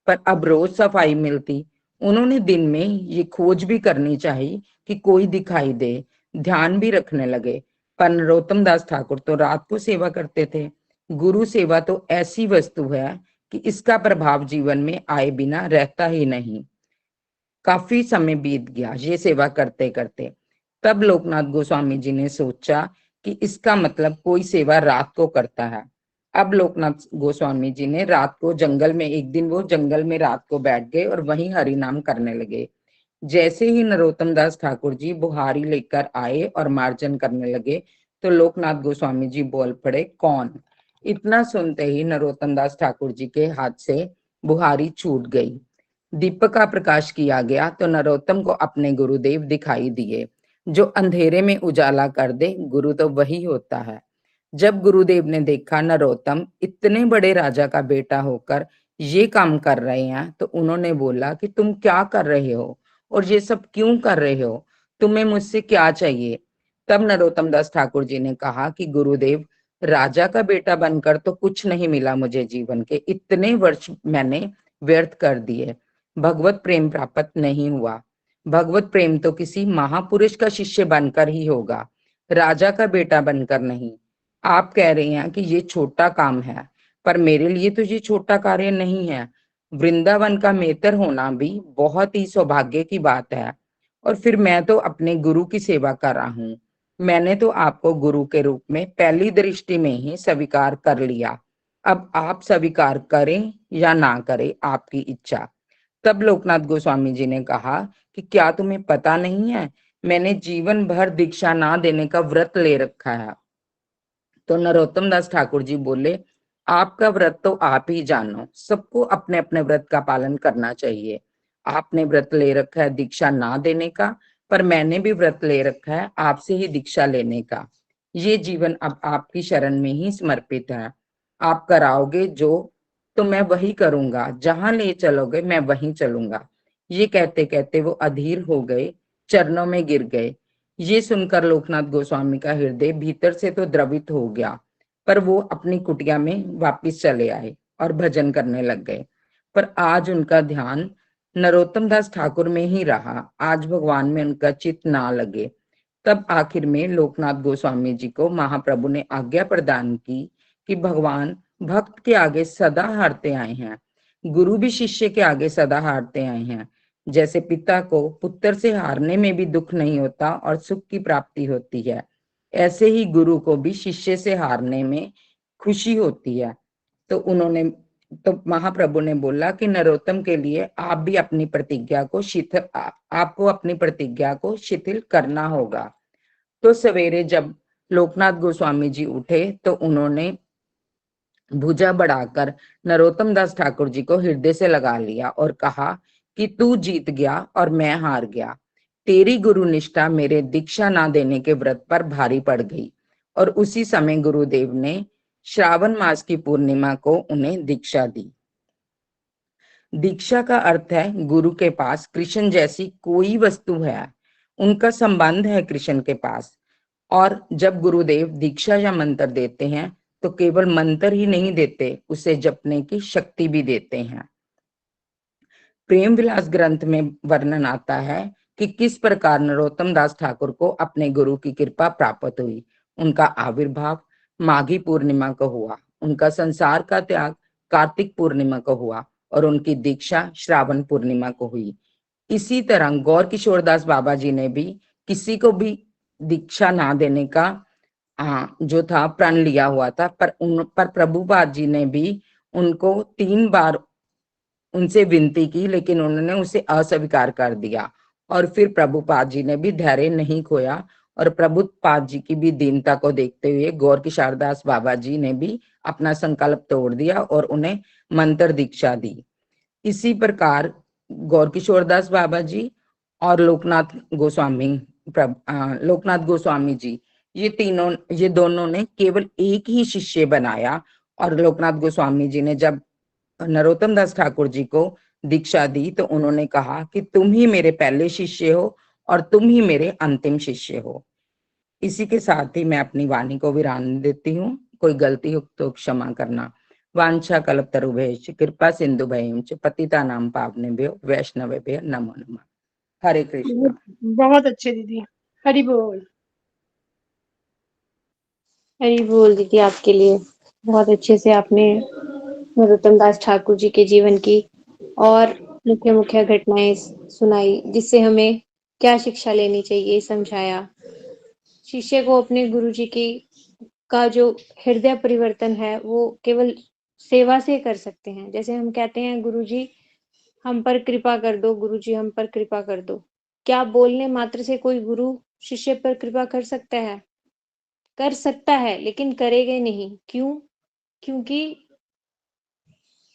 पर अब रोज सफाई मिलती। उन्होंने दिन में ये खोज भी करनी चाहिए कि कोई दिखाई दे, ध्यान भी रखने लगे। पर नरोत्तम दास ठाकुर तो रात को सेवा करते थे। गुरु सेवा तो ऐसी वस्तु है कि इसका प्रभाव जीवन में आए बिना रहता ही नहीं। काफी समय बीत गया ये सेवा करते करते। तब लोकनाथ गोस्वामी जी ने सोचा कि इसका मतलब कोई सेवा रात को करता है। अब लोकनाथ गोस्वामी जी ने रात को एक दिन वो जंगल में रात को बैठ गए और वहीं हरि नाम करने लगे। जैसे ही नरोत्तम दास ठाकुर जी बुहारी लेकर आए और मार्जन करने लगे, तो लोकनाथ गोस्वामी जी बोल पड़े, कौन? इतना सुनते ही नरोत्तम दास ठाकुर जी के हाथ से बुहारी छूट गई। दीपक का प्रकाश किया गया तो नरोत्तम को अपने गुरुदेव दिखाई दिए। जो अंधेरे में उजाला कर दे, गुरु तो वही होता है। जब गुरुदेव ने देखा नरोत्तम इतने बड़े राजा का बेटा होकर ये काम कर रहे हैं, तो उन्होंने बोला कि तुम क्या कर रहे हो और ये सब क्यों कर रहे हो, तुम्हें मुझसे क्या चाहिए। तब नरोत्तम दास ठाकुर जी ने कहा कि गुरुदेव, राजा का बेटा बनकर तो कुछ नहीं मिला मुझे, जीवन के इतने वर्ष मैंने व्यर्थ कर दिए, भगवत प्रेम प्राप्त नहीं हुआ। भगवत प्रेम तो किसी महापुरुष का शिष्य बनकर ही होगा, राजा का बेटा बनकर नहीं। आप कह रहे हैं कि ये छोटा काम है, पर मेरे लिए तो ये छोटा कार्य नहीं है। वृंदावन का मेतर होना भी बहुत ही सौभाग्य की बात है। और फिर मैं तो अपने गुरु की सेवा कर रहा हूँ। मैंने तो आपको गुरु के रूप में पहली दृष्टि में ही स्वीकार कर लिया। अब आप स्वीकार करें या ना करें, आपकी इच्छा। तब लोकनाथ गोस्वामी जी ने कहा कि क्या तुम्हें पता नहीं है, मैंने जीवन भर दीक्षा ना देने का व्रत ले रखा है। तो नरोत्तम दास ठाकुर जी बोले, आपका व्रत तो आप ही जानो, सबको अपने अपने व्रत का पालन करना चाहिए। आपने व्रत ले रखा है दीक्षा ना देने का, पर मैंने भी व्रत ले रखा है आपसे ही दीक्षा लेने का। ये जीवन अब आपकी शरण में ही समर्पित है। आप कराओगे जो, तो मैं वही करूंगा, जहां ले चलोगे मैं वहीं चलूंगा। ये कहते कहते वो अधीर हो गए, चरणों में गिर गए। ये सुनकर लोकनाथ गोस्वामी का हृदय भीतर से तो द्रवित हो गया, पर वो अपनी कुटिया में वापस चले आए और भजन करने लग गए। पर आज उनका ध्यान नरोत्तम दास ठाकुर में ही रहा, आज भगवान में उनका चित्त ना लगे। तब आखिर में लोकनाथ गोस्वामी जी को महाप्रभु ने आज्ञा प्रदान की कि भगवान भक्त के आगे सदा हारते आए हैं, गुरु भी शिष्य के आगे सदा हारते आए हैं। जैसे पिता को पुत्र से हारने में भी दुख नहीं होता और सुख की प्राप्ति होती है, ऐसे ही गुरु को भी शिष्य से हारने में खुशी होती है। तो उन्होंने तो महाप्रभु ने बोला कि नरोत्तम के लिए आप भी अपनी प्रतिज्ञा को शिथिल आपको अपनी प्रतिज्ञा को शिथिल करना होगा। तो सवेरे जब लोकनाथ गोस्वामी जी उठे तो उन्होंने भुजा बढ़ाकर नरोत्तम दास ठाकुर जी को हृदय से लगा लिया और कहा कि तू जीत गया और मैं हार गया। तेरी गुरु निष्ठा मेरे दीक्षा ना देने के व्रत पर भारी पड़ गई। और उसी समय गुरुदेव ने श्रावण मास की पूर्णिमा को उन्हें दीक्षा दी। दीक्षा का अर्थ है गुरु के पास कृष्ण जैसी कोई वस्तु है, उनका संबंध है कृष्ण के पास। और जब गुरुदेव दीक्षा या मंत्र देते हैं तो केवल मंत्र ही नहीं देते, उसे जपने की शक्ति भी देते हैं। प्रेम विलास ग्रंथ में वर्णन आता है कि किस प्रकार नरोत्तम दास ठाकुर को अपने गुरु की कृपा प्राप्त हुई। उनका आविर्भाव माघी पूर्णिमा को हुआ, उनका संसार का त्याग कार्तिक पूर्णिमा को हुआ और उनकी दीक्षा श्रावण पूर्णिमा को हुई। इसी तरह गौर किशोर दास बाबा जी ने भी किसी को भी दीक्षा ना देने का जो था प्रण लिया हुआ था, पर प्रभुपाद जी ने भी उनको 3 बार उनसे विनती की, लेकिन उन्होंने उसे अस्वीकार कर दिया। और फिर प्रभुपाद जी ने भी धैर्य नहीं खोया और प्रभुपाद जी की भी दीनता को देखते हुए गौर किशोर दास बाबा जी ने भी अपना संकल्प तोड़ दिया और उन्हें मंत्र दीक्षा दी। इसी प्रकार गौर किशोर दास बाबा जी और लोकनाथ गोस्वामी जी, ये दोनों ने केवल एक ही शिष्य बनाया। और लोकनाथ गोस्वामी जी ने जब नरोत्तम दास ठाकुर जी को दीक्षा दी तो उन्होंने कहा कि तुम ही मेरे पहले शिष्य हो और तुम ही मेरे अंतिम शिष्य हो। इसी के साथ ही मैं अपनी वाणी को विराम देती हूँ। कोई गलती हो तो क्षमा करना। वांछा कल्पतरुभ्यश्च कृपा सिंधुभ्यश्च पतितानां पावनेभ्यो वैष्णवेभ्यो नमो नमः। हरे कृष्णा। बहुत बहुत अच्छे दीदी। हरि बोल। हरी बोल दीदी, आपके लिए बहुत अच्छे से आपने नरोत्तम दास ठाकुर जी के जीवन की और मुख्य मुख्य घटनाएं सुनाई, जिससे हमें क्या शिक्षा लेनी चाहिए समझाया। शिष्य को अपने गुरु जी की का जो हृदय परिवर्तन है वो केवल सेवा से कर सकते हैं। जैसे हम कहते हैं गुरु जी हम पर कृपा कर दो, गुरु जी हम पर कृपा कर दो। क्या बोलने मात्र से कोई गुरु शिष्य पर कृपा कर सकता है? कर सकता है, लेकिन करेगा नहीं। क्यों? क्योंकि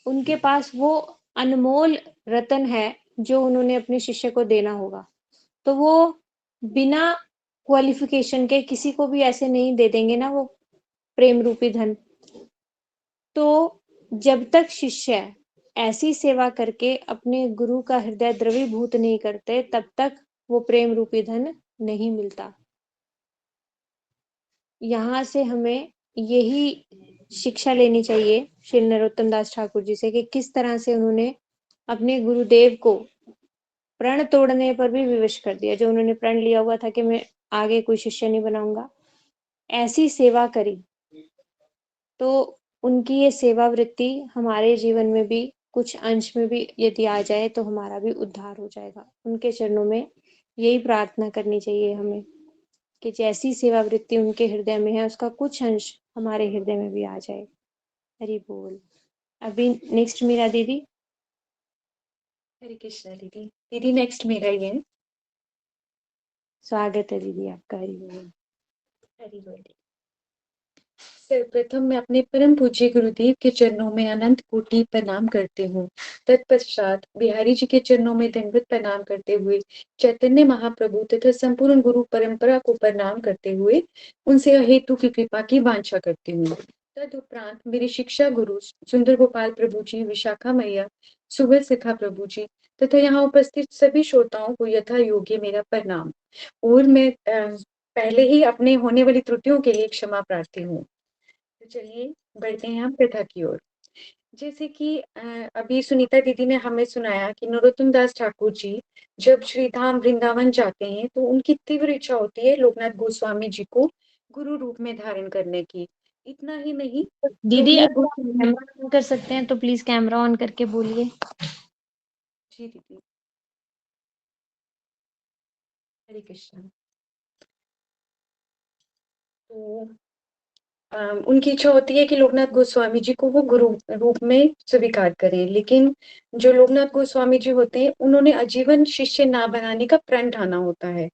उनके पास वो अनमोल रतन है जो उन्होंने अपने शिष्य को देना होगा। तो वो बिना क्वालिफिकेशन के किसी को भी ऐसे नहीं दे देंगे ना वो प्रेम रूपी धन। तो जब तक शिष्य ऐसी सेवा करके अपने गुरु का हृदय द्रवीभूत नहीं करते, तब तक वो प्रेम रूपी धन नहीं मिलता। यहाँ से हमें यही शिक्षा लेनी चाहिए श्री नरोत्तम दास ठाकुर जी से कि किस तरह से उन्होंने अपने गुरुदेव को प्रण तोड़ने पर भी विवश कर दिया। जो उन्होंने प्रण लिया हुआ था कि मैं आगे कोई शिष्य नहीं बनाऊंगा, ऐसी सेवा करी। तो उनकी ये सेवा वृत्ति हमारे जीवन में भी कुछ अंश में भी यदि आ जाए तो हमारा भी उद्धार हो जाएगा। उनके चरणों में यही प्रार्थना करनी चाहिए हमें कि जैसी सेवा वृत्ति उनके हृदय में है उसका कुछ अंश हमारे हृदय में भी आ जाए। हरि बोल। अभी नेक्स्ट मीरा दीदी। हरे कृष्णा दीदी। दीदी नेक्स्ट मेरा ही है। स्वागत है दीदी आपका। हरि बोल। हरि बोल। सर्वप्रथम मैं अपने परम पूज्य गुरुदेव के चरणों में अनंत कोटि प्रणाम करती हूँ। तत्पश्चात बिहारी जी के चरणों में दंडवत प्रणाम करते हुए चैतन्य महाप्रभु तथा संपूर्ण गुरु परंपरा को प्रणाम करते हुए उनसे अहेतु की कृपा की वांछा करती हूँ। तदुपरांत मेरे शिक्षा गुरु सुंदर गोपाल प्रभु जी, विशाखा मैया, सुबह सिखा प्रभु जी तथा यहाँ उपस्थित सभी श्रोताओं को यथा योग्य मेरा प्रणाम। और मैं पहले ही अपने होने वाली त्रुटियों के लिए क्षमा प्रार्थी हूँ। तो चलिए बढ़ते हैं हम कथा की ओर। जैसे कि अभी सुनीता दीदी ने हमें सुनाया कि नरोत्तम दास ठाकुर जी जब श्री धाम वृंदावन जाते हैं तो उनकी तीव्र इच्छा होती है लोकनाथ गोस्वामी जी को गुरु रूप में धारण करने की। इतना ही नहीं, दीदी लोकनाथ अगर आप गोस्वामी कैमरा ऑन कर सकते हैं तो प्लीज कैमरा ऑन करके बोलिए। जी दीदी। हरे कृष्ण। तो उनकी इच्छा होती है कि लोकनाथ गोस्वामी जी को वो गुरु रूप में स्वीकार करें, लेकिन जो लोकनाथ गोस्वामी जी होते हैं उन्होंने आजीवन शिष्य ना बनाने का प्रण ठाना होता है।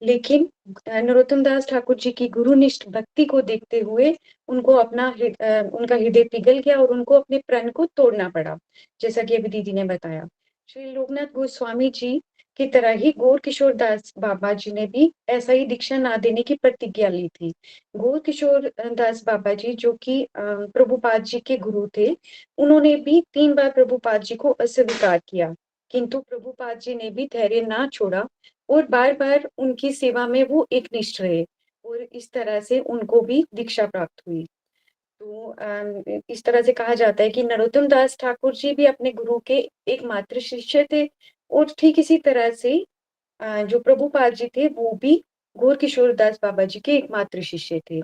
लेकिन नरोत्तम दास ठाकुर जी की गुरुनिष्ठ भक्ति को देखते हुए उनको उनका हृदय पिघल गया और उनको अपने प्रण को तोड़ना पड़ा, जैसा कि अभी दीदी ने बताया। श्री लोकनाथ गोस्वामी जी की तरह ही गौर किशोर दास बाबा जी ने भी ऐसा ही दीक्षा ना देने की प्रतिज्ञा ली थी। गौर किशोर दास बाबा जी जो कि प्रभुपाद जी के गुरु थे, उन्होंने भी 3 बार प्रभुपाद जी को अस्वीकार किया, किंतु प्रभुपाद जी ने भी धैर्य ना छोड़ा और बार बार उनकी सेवा में वो एकनिष्ठ रहे और इस तरह से उनको भी दीक्षा प्राप्त हुई। तो इस तरह से कहा जाता है कि नरोत्तम दास ठाकुर जी भी अपने गुरु के एकमात्र शिष्य थे और ठीक इसी तरह से जो प्रभुपाद जी थे वो भी गौर किशोर दास बाबा जी के एकमात्र शिष्य थे।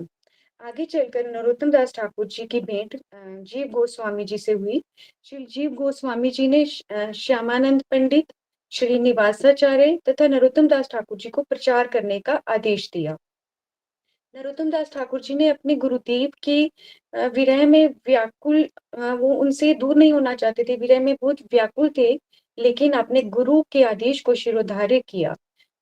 आगे चलकर नरोत्तम दास ठाकुर जी की भेंट जीव गोस्वामी जी से हुई। श्री जीव गोस्वामी जी ने श्यामानंद पंडित, श्री निवासाचार्य तथा नरोत्तम दास ठाकुर जी को प्रचार करने का आदेश दिया। नरोत्तम दास ठाकुर जी ने अपने गुरुदेव के विरह में व्याकुल, वो उनसे दूर नहीं होना चाहते थे, विरह में बहुत व्याकुल थे, लेकिन अपने गुरु के आदेश को शिरोधार्य किया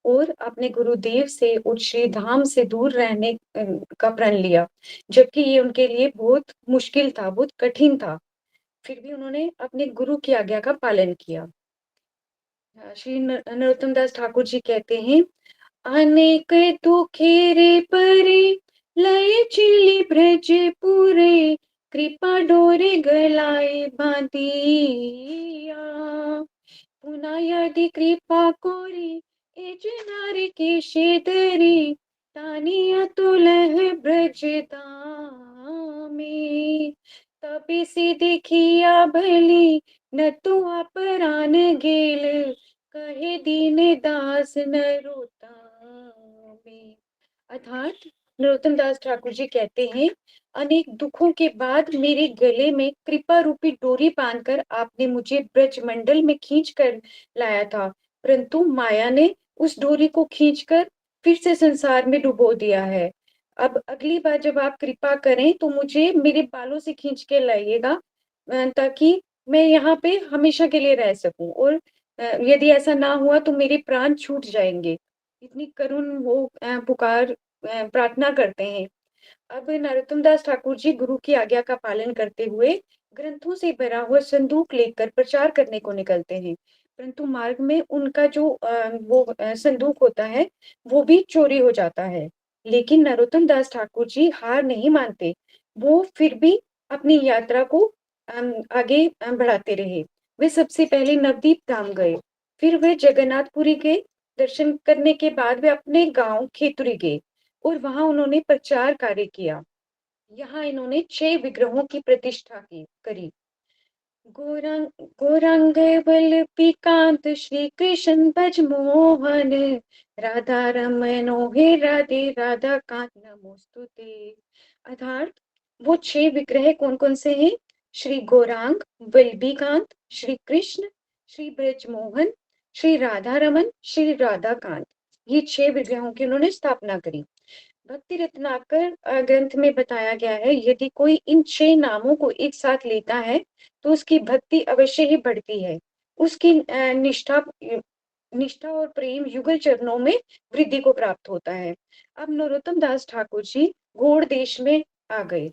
और अपने गुरुदेव से और श्री धाम से दूर रहने का प्रण लिया, जबकि ये उनके लिए बहुत मुश्किल था, बहुत कठिन था। फिर भी उन्होंने अपने गुरु की आज्ञा का पालन किया। श्री नरोत्तम दास ठाकुर जी कहते हैं, अनेक दुखेरे परे लय चिली ब्रज पूरे, कृपा डोरे गलाए बांधिया, पुनः यदि कृपा कोरी एज नारी के शेदरी, तानिया तो लह ब्रज में, तबे से देखिया भली न तू अपरान गेल, कहे दीन दास नरोत्तम। अर्थात नरोत्तम दास ठाकुर जी कहते हैं, अनेक दुखों के बाद मेरे गले में कृपा रूपी डोरी बांधकर आपने मुझे ब्रजमंडल में खींच कर लाया था, परंतु माया ने उस डोरी को खींचकर फिर से संसार में डुबो दिया है। अब अगली बार जब आप कृपा करें तो मुझे मेरे बालों से खींच के लाइएगा, ताकि मैं यहाँ पे हमेशा के लिए रह सकूं, और यदि ऐसा ना हुआ तो मेरे प्राण छूट जाएंगे। इतनी करुण वो पुकार प्रार्थना करते हैं। अब नरोत्तम दास ठाकुर जी गुरु की आज्ञा का पालन करते हुए ग्रंथों से भरा हुआ संदूक लेकर प्रचार करने को निकलते हैं, परंतु मार्ग में उनका जो संदूक होता है वो भी चोरी हो जाता है। लेकिन नरोत्तम दास ठाकुर जी हार नहीं मानते, वो फिर भी अपनी यात्रा को आगे बढ़ाते रहे। वे सबसे पहले नवदीप धाम गए, फिर वे जगन्नाथपुरी के दर्शन करने के बाद वे अपने गांव खेतुरी गए और वहां उन्होंने प्रचार कार्य किया। यहाँ इन्होंने 6 विग्रहों की प्रतिष्ठा करी। गौरांग गौरांग वल्लभीकांत श्री कृष्ण भज मोहन, राधा रमनो हे राधे राधा कांत नमोस्तुते। अर्थात वो 6 विग्रह कौन कौन से हैं? श्री गौरांग, वल्लभीकांत, श्री कृष्ण, श्री ब्रजमोहन, श्री राधा रमन, श्री राधा कांत, ये 6 विग्रहों की उन्होंने स्थापना करी। भक्ति रत्नाकर ग्रंथ में बताया गया है, यदि कोई इन 6 नामों को एक साथ लेता है तो उसकी भक्ति अवश्य ही बढ़ती है, उसकी निष्ठा और प्रेम युगल चरणों में वृद्धि को प्राप्त होता है। अब नरोत्तम दास ठाकुर जी गौड़ देश में आ गए।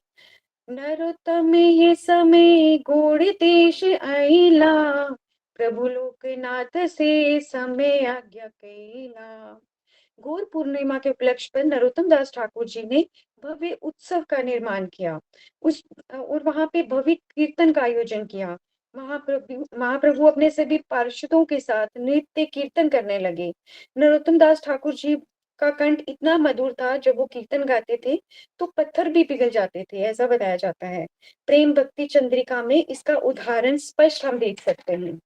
नरोत्तम ये समय गौड़ देश आइला, प्रभु लोकनाथ से समय आज्ञा कैला। गौर पूर्णिमा के उपलक्ष्य पर नरोत्तम दास ठाकुर जी ने भव्य उत्सव का निर्माण किया, और वहां पे भव्य कीर्तन का आयोजन किया। महाप्रभु अपने सभी पार्षदों के साथ नृत्य कीर्तन करने लगे। नरोत्तम दास ठाकुर जी का कंठ इतना मधुर था, जब वो कीर्तन गाते थे तो पत्थर भी पिघल जाते थे, ऐसा बताया जाता है। प्रेम भक्ति चंद्रिका में इसका उदाहरण स्पष्ट हम देख सकते हैं।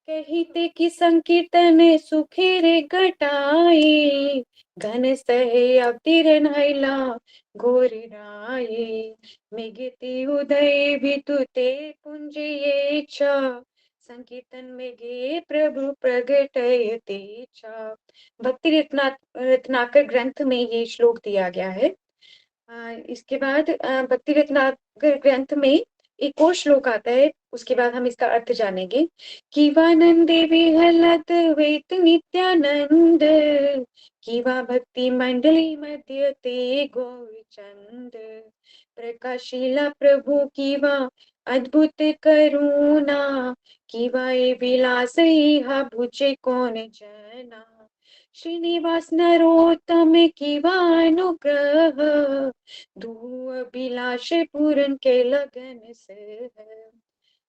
कहिते कि संकीर्तन सुखेरे घटाए, घन सहे अवतीर्ण हैला घोर राये, मेघते उदय भितुते पुंज ये इच्छा, संकीर्तन में गे प्रभु प्रगटय तेजा। भक्ति रत्नाकर ग्रंथ में ये श्लोक दिया गया है। इसके बाद भक्ति रत्नाकर ग्रंथ में एक और श्लोक आता है, उसके बाद हम इसका अर्थ जानेंगे। कीवानंदे विहलत वेत नित्यानंद, कीवा भक्ति मंडली मध्य ते गोविचंद, प्रकाशीला प्रभु कीवा अद्भुत करुणा, कीवा ए विलास हा भुजे कौन जना, श्रीनिवास नरोत्तम कीवा अनुग्रह, धू अभिलाष पूरन के लगन से।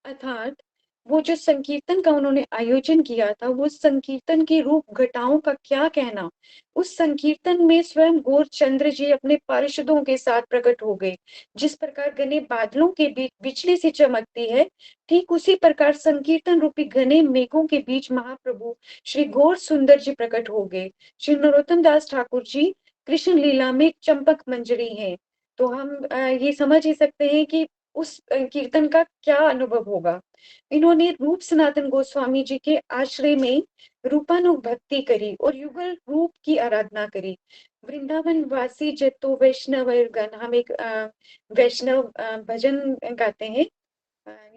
अर्थात वो जो संकीर्तन का उन्होंने आयोजन किया था, वो संकीर्तन की रूप घटाओं का क्या कहना। उस संकीर्तन में स्वयं गौरचंद्र जी अपने पार्षदों के साथ प्रकट हो गए। जिस प्रकार घने बादलों के बीच बिजली से चमकती है, ठीक उसी प्रकार संकीर्तन रूपी घने मेघों के बीच महाप्रभु श्री गौर सुंदर जी प्रकट हो गए। श्री नरोत्तम दास ठाकुर जी कृष्ण लीला में चंपक मंजरी है। तो हम ये समझ ही सकते हैं कि उस कीर्तन का क्या अनुभव होगा। इन्होंने रूप सनातन गोस्वामी जी के आश्रय में रूपानुग भक्ति करी और युगल रूप की आराधना करी। वृंदावन वासी जतो वैष्णव गण, हम एक वैष्णव भजन गाते हैं,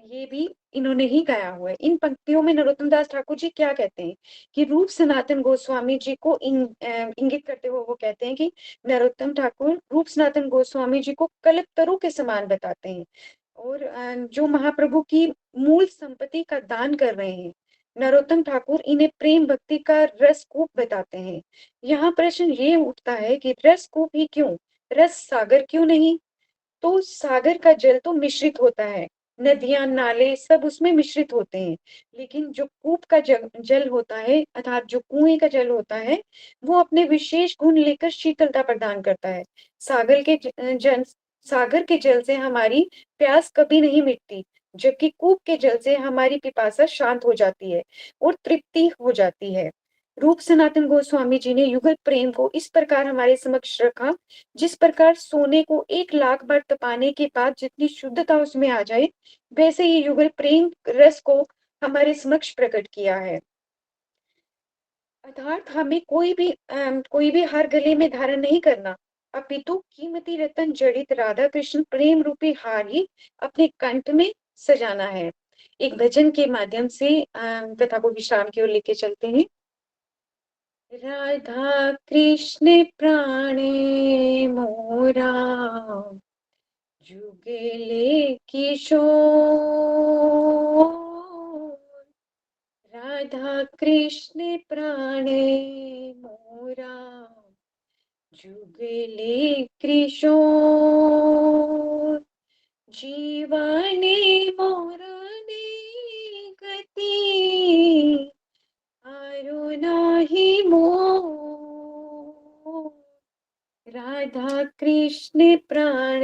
ये भी इन्होंने ही गाया हुआ है। इन पंक्तियों में नरोत्तम दास ठाकुर जी क्या कहते हैं कि रूप सनातन गोस्वामी जी को इंगित करते हुए वो कहते हैं कि नरोत्तम ठाकुर रूप सनातन गोस्वामी जी को कल्पतरु के समान बताते हैं, और जो महाप्रभु की मूल संपत्ति का दान कर रहे हैं। नरोत्तम ठाकुर इन्हें प्रेम भक्ति का रस कूप बताते हैं। यहाँ प्रश्न ये उठता है कि रस कूप ही क्यों, रस सागर क्यों नहीं? तो सागर का जल तो मिश्रित होता है, नदियां नाले सब उसमें मिश्रित होते हैं, लेकिन जो कूप का जल होता है, अर्थात जो कुएं का जल होता है, वो अपने विशेष गुण लेकर शीतलता प्रदान करता है। सागर के जल से हमारी प्यास कभी नहीं मिटती, जबकि कूप के जल से हमारी पिपासा शांत हो जाती है और तृप्ति हो जाती है। रूप सनातन गोस्वामी जी ने युगल प्रेम को इस प्रकार हमारे समक्ष रखा, जिस प्रकार सोने को 1,00,000 बार तपाने के बाद जितनी शुद्धता उसमें आ जाए, वैसे ही युगल प्रेम रस को हमारे समक्ष प्रकट किया है। अर्थात हमें कोई भी हार गले में धारण नहीं करना, अपितु कीमती रतन जड़ित राधा कृष्ण प्रेम रूपी हार ही अपने कंठ में सजाना है। एक भजन के माध्यम से कथा को विश्राम की ओर लेके चलते हैं। राधा कृष्ण प्राणे मोरा जुगले किशोर। राधा कृष्ण प्राणे मोरा जुगले किशोर। जीवने मोरने गति आरो नाही मोर। राधा कृष्ण प्राण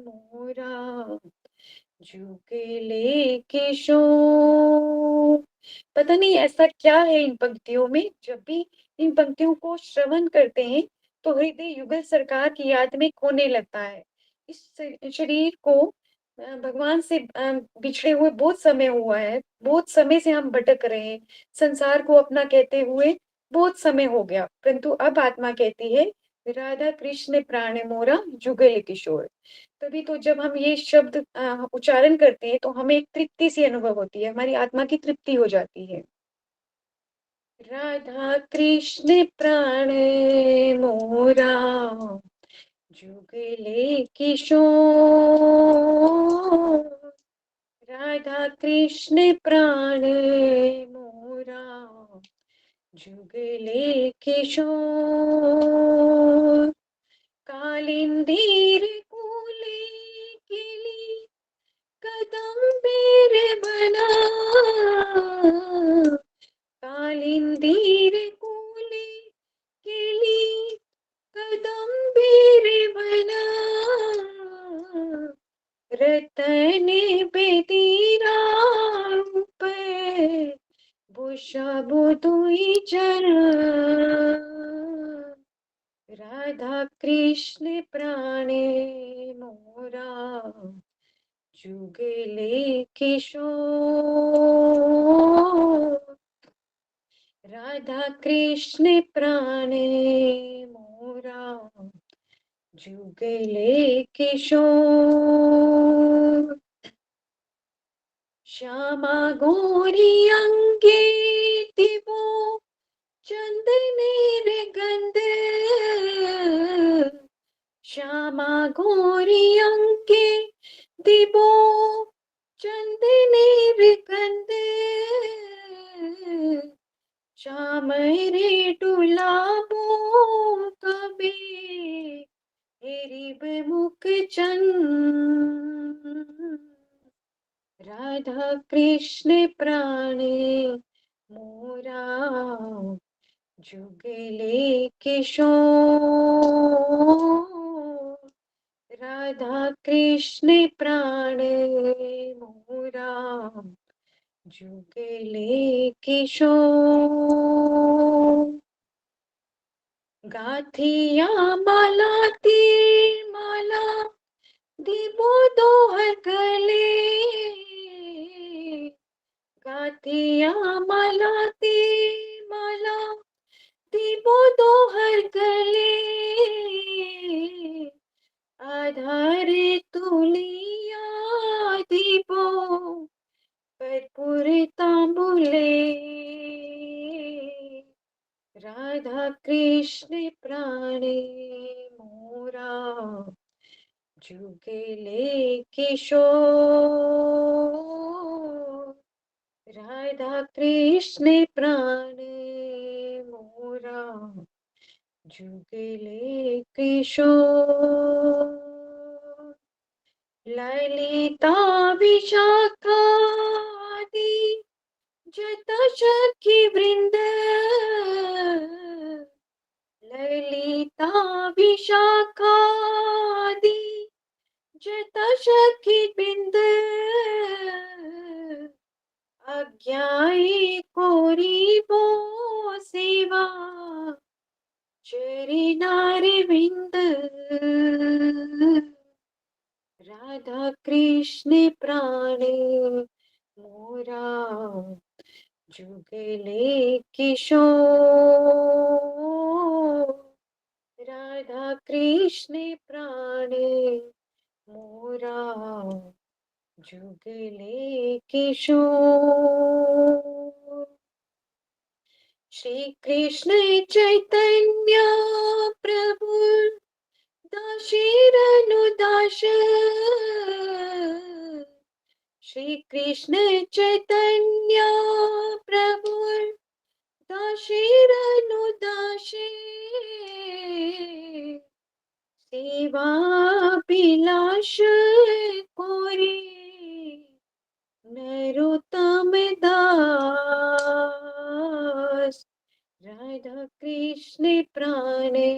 मोरा जुगले किशोर। पता नहीं ऐसा क्या है इन पंक्तियों में, जब भी इन पंक्तियों को श्रवण करते हैं तो हृदय युगल सरकार की याद में खोने लगता है। इस शरीर को भगवान से बिछड़े हुए बहुत समय हुआ है, बहुत समय से हम भटक रहे हैं, संसार को अपना कहते हुए बहुत समय हो गया, परंतु अब आत्मा कहती है राधा कृष्ण प्राण मोरा जुगल किशोर। तभी तो जब हम ये शब्द उच्चारण करते हैं तो हमें एक तृप्ति सी अनुभव होती है, हमारी आत्मा की तृप्ति हो जाती है। राधा कृष्ण प्राण मोरा जुगले किशोर। राधा कृष्ण प्राण मोरा जुगले किशोर। कालिंदीर कूले किली कदम्बेर बना। कालिंदीर कूले किली कदम्बेर बना। रतन बेदीरा पर बुशा बुदुई चरण। राधा कृष्ण प्राणे मोरा जुगले किशोर। राधा कृष्ण प्राणे मोरा जुगले किशोर। श्यामा गौरी अंगे दिवो चंदनेर गंध। श्यामा गौरी अंगे दिवो चंदनेर गंध। श्याम रे डुलाबो कबे हेरिब मुख चंद। राधा कृष्ण प्राणे मोरा जुगले किशोर। राधा कृष्ण प्राण मोरा जुगले किशोर। गाथिया माला तीर माला दिवो दोहर गले। गाथिया माला तीर माला दिवो दोहर गले। आधार तुलिया दिवो कर्पूर तांबुले। राधा कृष्ण प्राणे मोरा जुगले किशोर। राधा कृष्ण प्राण मोरा जुगले किशोर। ललिता विशाखादि जत सखी वृंद। ललिता विशाखादि जत सखी वृंद। अज्ञाई कोरी वो सेवा चरी नारी विंद। राधा कृष्ण प्राणे मोरा जुगले किशोर। राधा कृष्ण प्राणे मोरा जुगले किशोर। श्री कृष्ण चैतन्य प्रभु दाशीरनुदास श्री कृष्ण चैतन्य प्रभु दाशीरनुदासे सेवाभिलाष कोरी नरोत्तम दास राधा कृष्ण प्राणे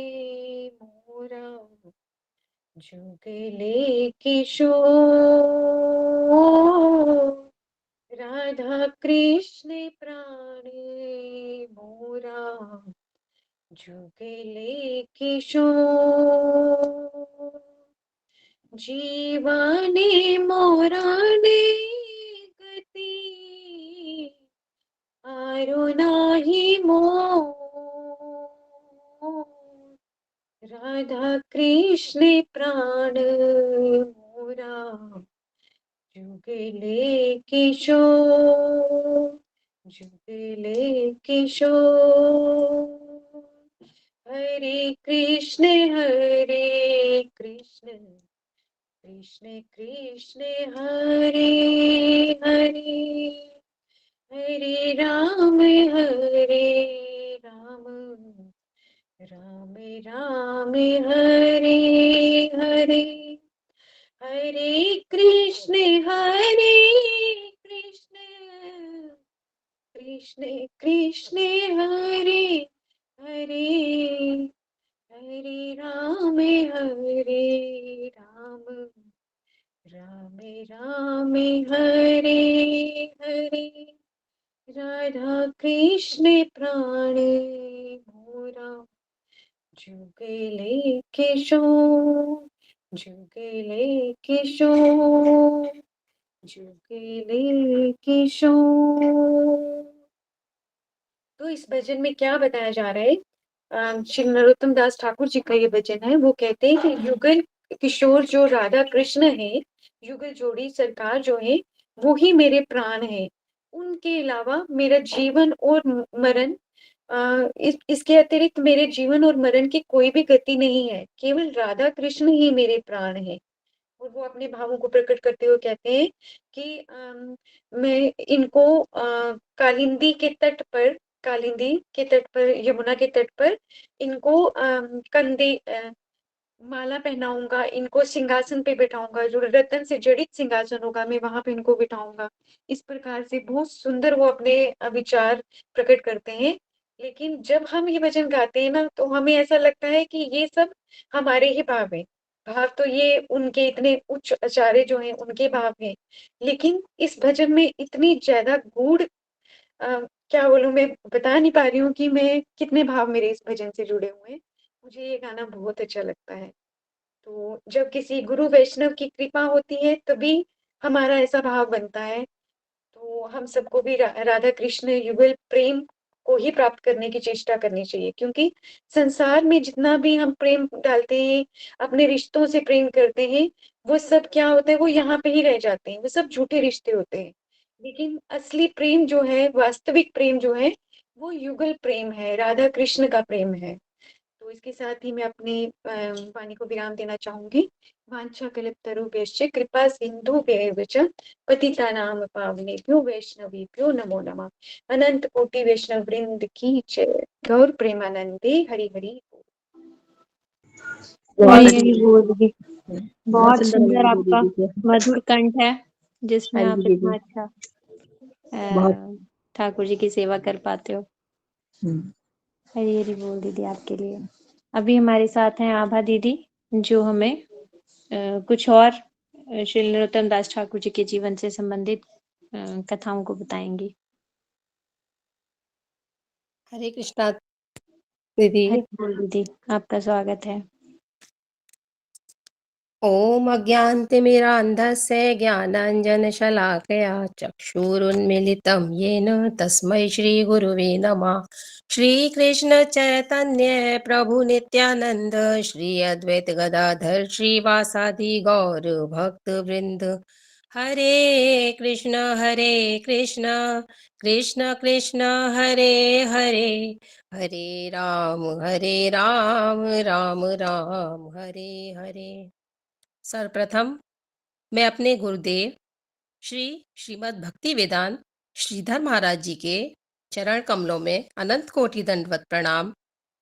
मोरा जुगले किशोर राधा कृष्ण प्राणे मोरा जुगले किशोर जीवाने मोराने गति आरो नाही मोर राधा कृष्ण प्राण मोरा जुगले किशोर जुगले किशोर हरे कृष्ण कृष्ण कृष्ण हरे हरे हरे राम राम राम हरे हरे हरे कृष्ण कृष्ण कृष्ण हरे हरे हरे राम राम राम हरे हरे राधा कृष्ण प्राण मोरा जुगले किशोर जुगले किशोर जुगले किशोर। तो इस भजन में क्या बताया जा रहा है? श्री नरोत्तम दास ठाकुर जी का ये भजन है। वो कहते हैं कि युगल किशोर जो राधा कृष्ण है, युगल जोड़ी सरकार जो है, वो ही मेरे प्राण है। उनके अलावा मेरा जीवन और मरण, इसके अतिरिक्त मेरे जीवन और मरण की कोई भी गति नहीं है। केवल राधा कृष्ण ही मेरे प्राण है। और वो अपने भावों को प्रकट करते हुए कहते हैं कि मैं इनको कालिंदी के तट पर, यमुना के तट पर इनको कंधे माला पहनाऊंगा, इनको सिंहासन पे बिठाऊंगा, जो रतन से जड़ित सिंहासन होगा, मैं वहां पे इनको बिठाऊंगा। इस प्रकार से बहुत सुंदर वो अपने विचार प्रकट करते हैं। लेकिन जब हम ये भजन गाते हैं ना, तो हमें ऐसा लगता है कि ये सब हमारे ही भाव है। भाव तो ये उनके इतने उच्च आचार्य जो हैं उनके भाव हैं, लेकिन इस भजन में इतनी ज्यादा गूढ़, क्या बोलूं, मैं बता नहीं पा रही हूँ कि मैं कितने भाव मेरे इस भजन से जुड़े हुए हैं। मुझे ये गाना बहुत अच्छा लगता है। तो जब किसी गुरु वैष्णव की कृपा होती है तभी हमारा ऐसा भाव बनता है। तो हम सबको भी राधा कृष्ण युगल प्रेम को ही प्राप्त करने की चेष्टा करनी चाहिए, क्योंकि संसार में जितना भी हम प्रेम डालते हैं, अपने रिश्तों से प्रेम करते हैं, वो सब क्या होता है, वो यहाँ पे ही रह जाते हैं, वो सब झूठे रिश्ते होते हैं। लेकिन असली प्रेम जो है, वास्तविक प्रेम जो है, वो युगल प्रेम है, राधा कृष्ण का प्रेम है। तो इसके साथ ही मैं अपनी वाणी को विराम देना चाहूंगी। वांछा कल्पतरुभ्यश्च कृपा सिन्धुभ्यैव च पतितानां पावनेभ्यो वैष्णवेभ्यो नमो नमः। अनंत कोटि वैष्णव वृंद की जय। गौर प्रेमानंदे हरि हरि। हरी बहुत हरी बोल दीदी। बहुत सुंदर सुंदर आवाज है आपका दीदी की। मधुर कंठ है, जिसमें हाँ आप जी इतना दीदी। अच्छा बहुत। ठाकुर जी की सेवा कर पाते हो। हम्म। हरी हरी बोल दीदी आपके लिए। अभी हमारे साथ हैं आभा दीदी, जो हमें कुछ और श्री नरोत्तम दास ठाकुर जी के जीवन से संबंधित कथाओं को बताएंगी। हरे कृष्णा दीदी। हरी बोल दीदी, आपका स्वागत है। ओम अज्ञानतिमिरान्धस्य ज्ञानाञ्जनशलाकया चक्षुरुन्मीलितं येन तस्मै श्रीगुरुवे नमः। श्रीकृष्णचैतन्य प्रभु नित्यानन्द श्री अद्वैत गदाधर श्रीवासादि गौर भक्तवृंद। हरे कृष्ण कृष्ण कृष्ण हरे हरे हरे राम राम राम हरे हरे। सर्वप्रथम मैं अपने गुरुदेव श्री श्रीमद् भक्ति वेदांत श्रीधर महाराज जी के चरण कमलों में अनंत कोटि दंडवत प्रणाम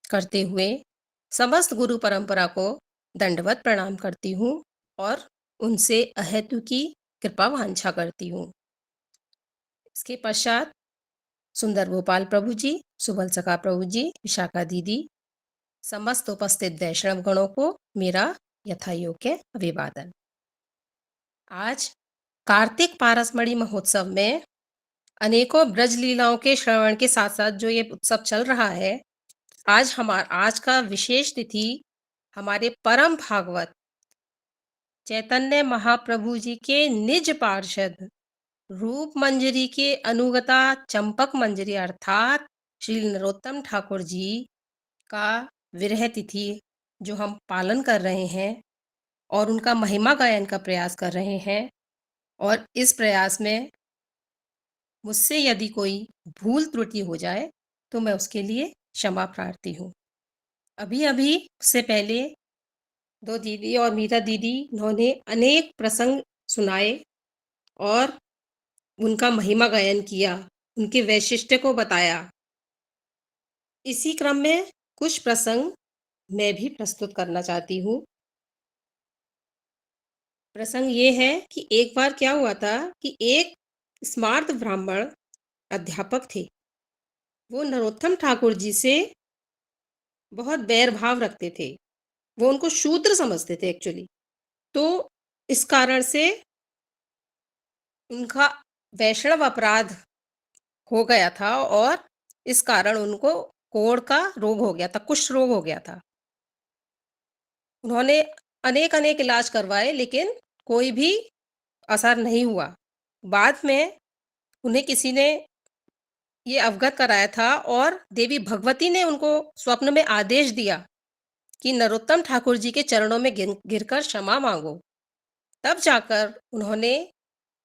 करते हुए समस्त गुरु परंपरा को दंडवत प्रणाम करती हूँ और उनसे अहेतु की कृपा वांछा करती हूँ। इसके पश्चात सुंदर गोपाल प्रभु जी, सुबल सखा प्रभु जी, विशाखा दीदी, समस्त उपस्थित वैष्णव गणों को मेरा यथायोग्य अभिवादन। आज कार्तिक पारसमणि महोत्सव में अनेकों ब्रज लीलाओं के श्रवण के साथ साथ जो ये उत्सव चल रहा है, आज का विशेष तिथि हमारे परम भागवत चैतन्य महाप्रभु जी के निज पार्षद रूप मंजरी के अनुगता चंपक मंजरी अर्थात श्री नरोत्तम ठाकुर जी का विरह तिथि जो हम पालन कर रहे हैं और उनका महिमा गायन का प्रयास कर रहे हैं। और इस प्रयास में मुझसे यदि कोई भूल त्रुटि हो जाए तो मैं उसके लिए क्षमा प्रार्थी हूँ। अभी अभी से पहले दो दीदी और मीरा दीदी उन्होंने अनेक प्रसंग सुनाए और उनका महिमा गायन किया, उनके वैशिष्ट्य को बताया। इसी क्रम में कुछ प्रसंग मैं भी प्रस्तुत करना चाहती हूँ। प्रसंग ये है कि एक बार क्या हुआ था कि एक स्मार्त ब्राह्मण अध्यापक थे। वो नरोत्तम ठाकुर जी से बहुत बैर भाव रखते थे, वो उनको शूद्र समझते थे एक्चुअली। तो इस कारण से उनका वैष्णव अपराध हो गया था और इस कारण उनको कोढ़ का रोग हो गया था, कुष्ठ रोग हो गया था। उन्होंने अनेक अनेक इलाज करवाए लेकिन कोई भी असर नहीं हुआ। बाद में उन्हें किसी ने ये अवगत कराया था और देवी भगवती ने उनको स्वप्न में आदेश दिया कि नरोत्तम ठाकुर जी के चरणों में गिरकर क्षमा मांगो। तब जाकर उन्होंने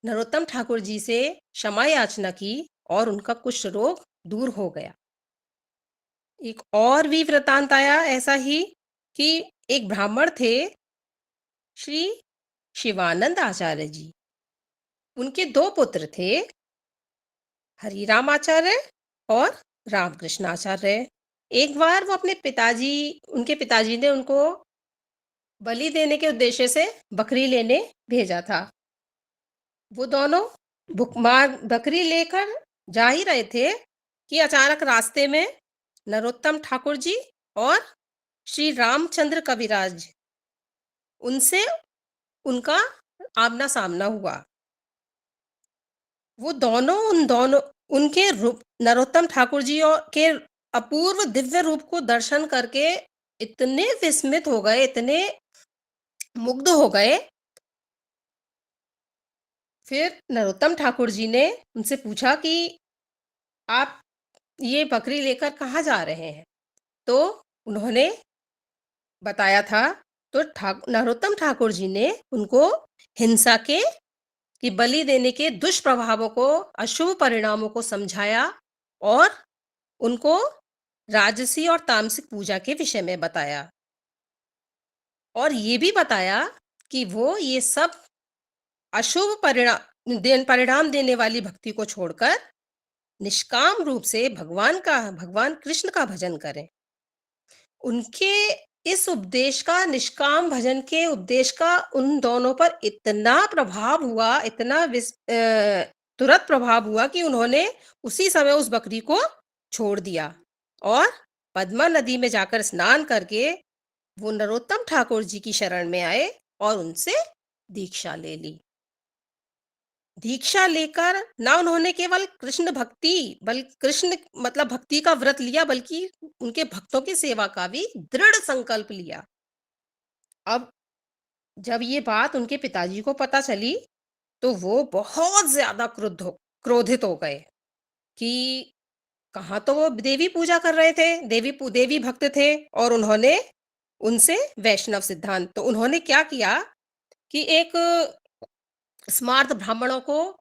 नरोत्तम ठाकुर जी से क्षमा याचना की और उनका कुष्ठ रोग दूर हो गया। एक और भी वृतांत आया ऐसा ही कि एक ब्राह्मण थे श्री शिवानंद आचार्य जी। उनके दो पुत्र थे, हरिराम आचार्य और रामकृष्ण आचार्य। एक बार वो उनके पिताजी ने उनको बलि देने के उद्देश्य से बकरी लेने भेजा था। वो दोनों बकरी लेकर जा ही रहे थे कि अचानक रास्ते में नरोत्तम ठाकुर जी और श्री रामचंद्र कविराज उनसे उनका आमना सामना हुआ। वो दोनों उनके रूप नरोत्तम ठाकुर जी के अपूर्व दिव्य रूप को दर्शन करके इतने विस्मित हो गए, इतने मुग्ध हो गए। फिर नरोत्तम ठाकुर जी ने उनसे पूछा कि आप ये बकरी लेकर कहाँ जा रहे हैं? तो उन्होंने बताया था। तो नरोत्तम ठाकुर जी ने उनको हिंसा के कि बलि देने के दुष्प्रभावों को, अशुभ परिणामों को समझाया और उनको राजसी और तामसिक पूजा के विषय में बताया और ये भी बताया कि वो ये सब अशुभ परिणाम देने वाली भक्ति को छोड़कर निष्काम रूप से भगवान कृष्ण का भजन करें। उनके इस उपदेश का, निष्काम भजन के उपदेश का उन दोनों पर इतना प्रभाव हुआ, तुरंत प्रभाव हुआ कि उन्होंने उसी समय उस बकरी को छोड़ दिया और पद्मा नदी में जाकर स्नान करके वो नरोत्तम ठाकुर जी की शरण में आए और उनसे दीक्षा ले ली। दीक्षा लेकर ना उन्होंने केवल कृष्ण भक्ति का व्रत लिया, बल्कि उनके भक्तों की सेवा का भी दृढ़ संकल्प लिया। अब जब ये बात उनके पिताजी को पता चली तो वो बहुत ज्यादा क्रोधित हो गए कि कहाँ तो वो देवी पूजा कर रहे थे, देवी भक्त थे और उन्होंने उनसे वैष्णव सिद्धांत। तो उन्होंने क्या किया कि एक स्मार्त ब्राह्मणों को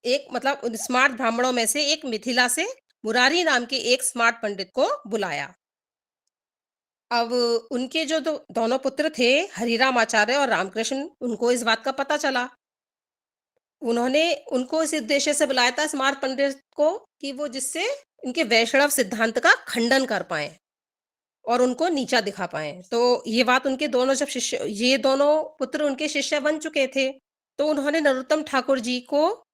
एक मतलब उन स्मार्त ब्राह्मणों में से एक मिथिला से मुरारी नाम के एक स्मार्ट पंडित को बुलाया। अब उनके जो दोनों पुत्र थे, हरिराम आचार्य और रामकृष्ण, उनको इस बात का पता चला। उन्होंने उनको इस उद्देश्य से बुलाया था स्मार्त पंडित को कि वो जिससे इनके वैष्णव सिद्धांत का खंडन कर पाएँ और उनको नीचा दिखा पाएँ। तो ये बात उनके दोनों जब शिष्य ये दोनों पुत्र उनके शिष्य बन चुके थे, तो उन्होंने नरोत्तम ठाकुर जी को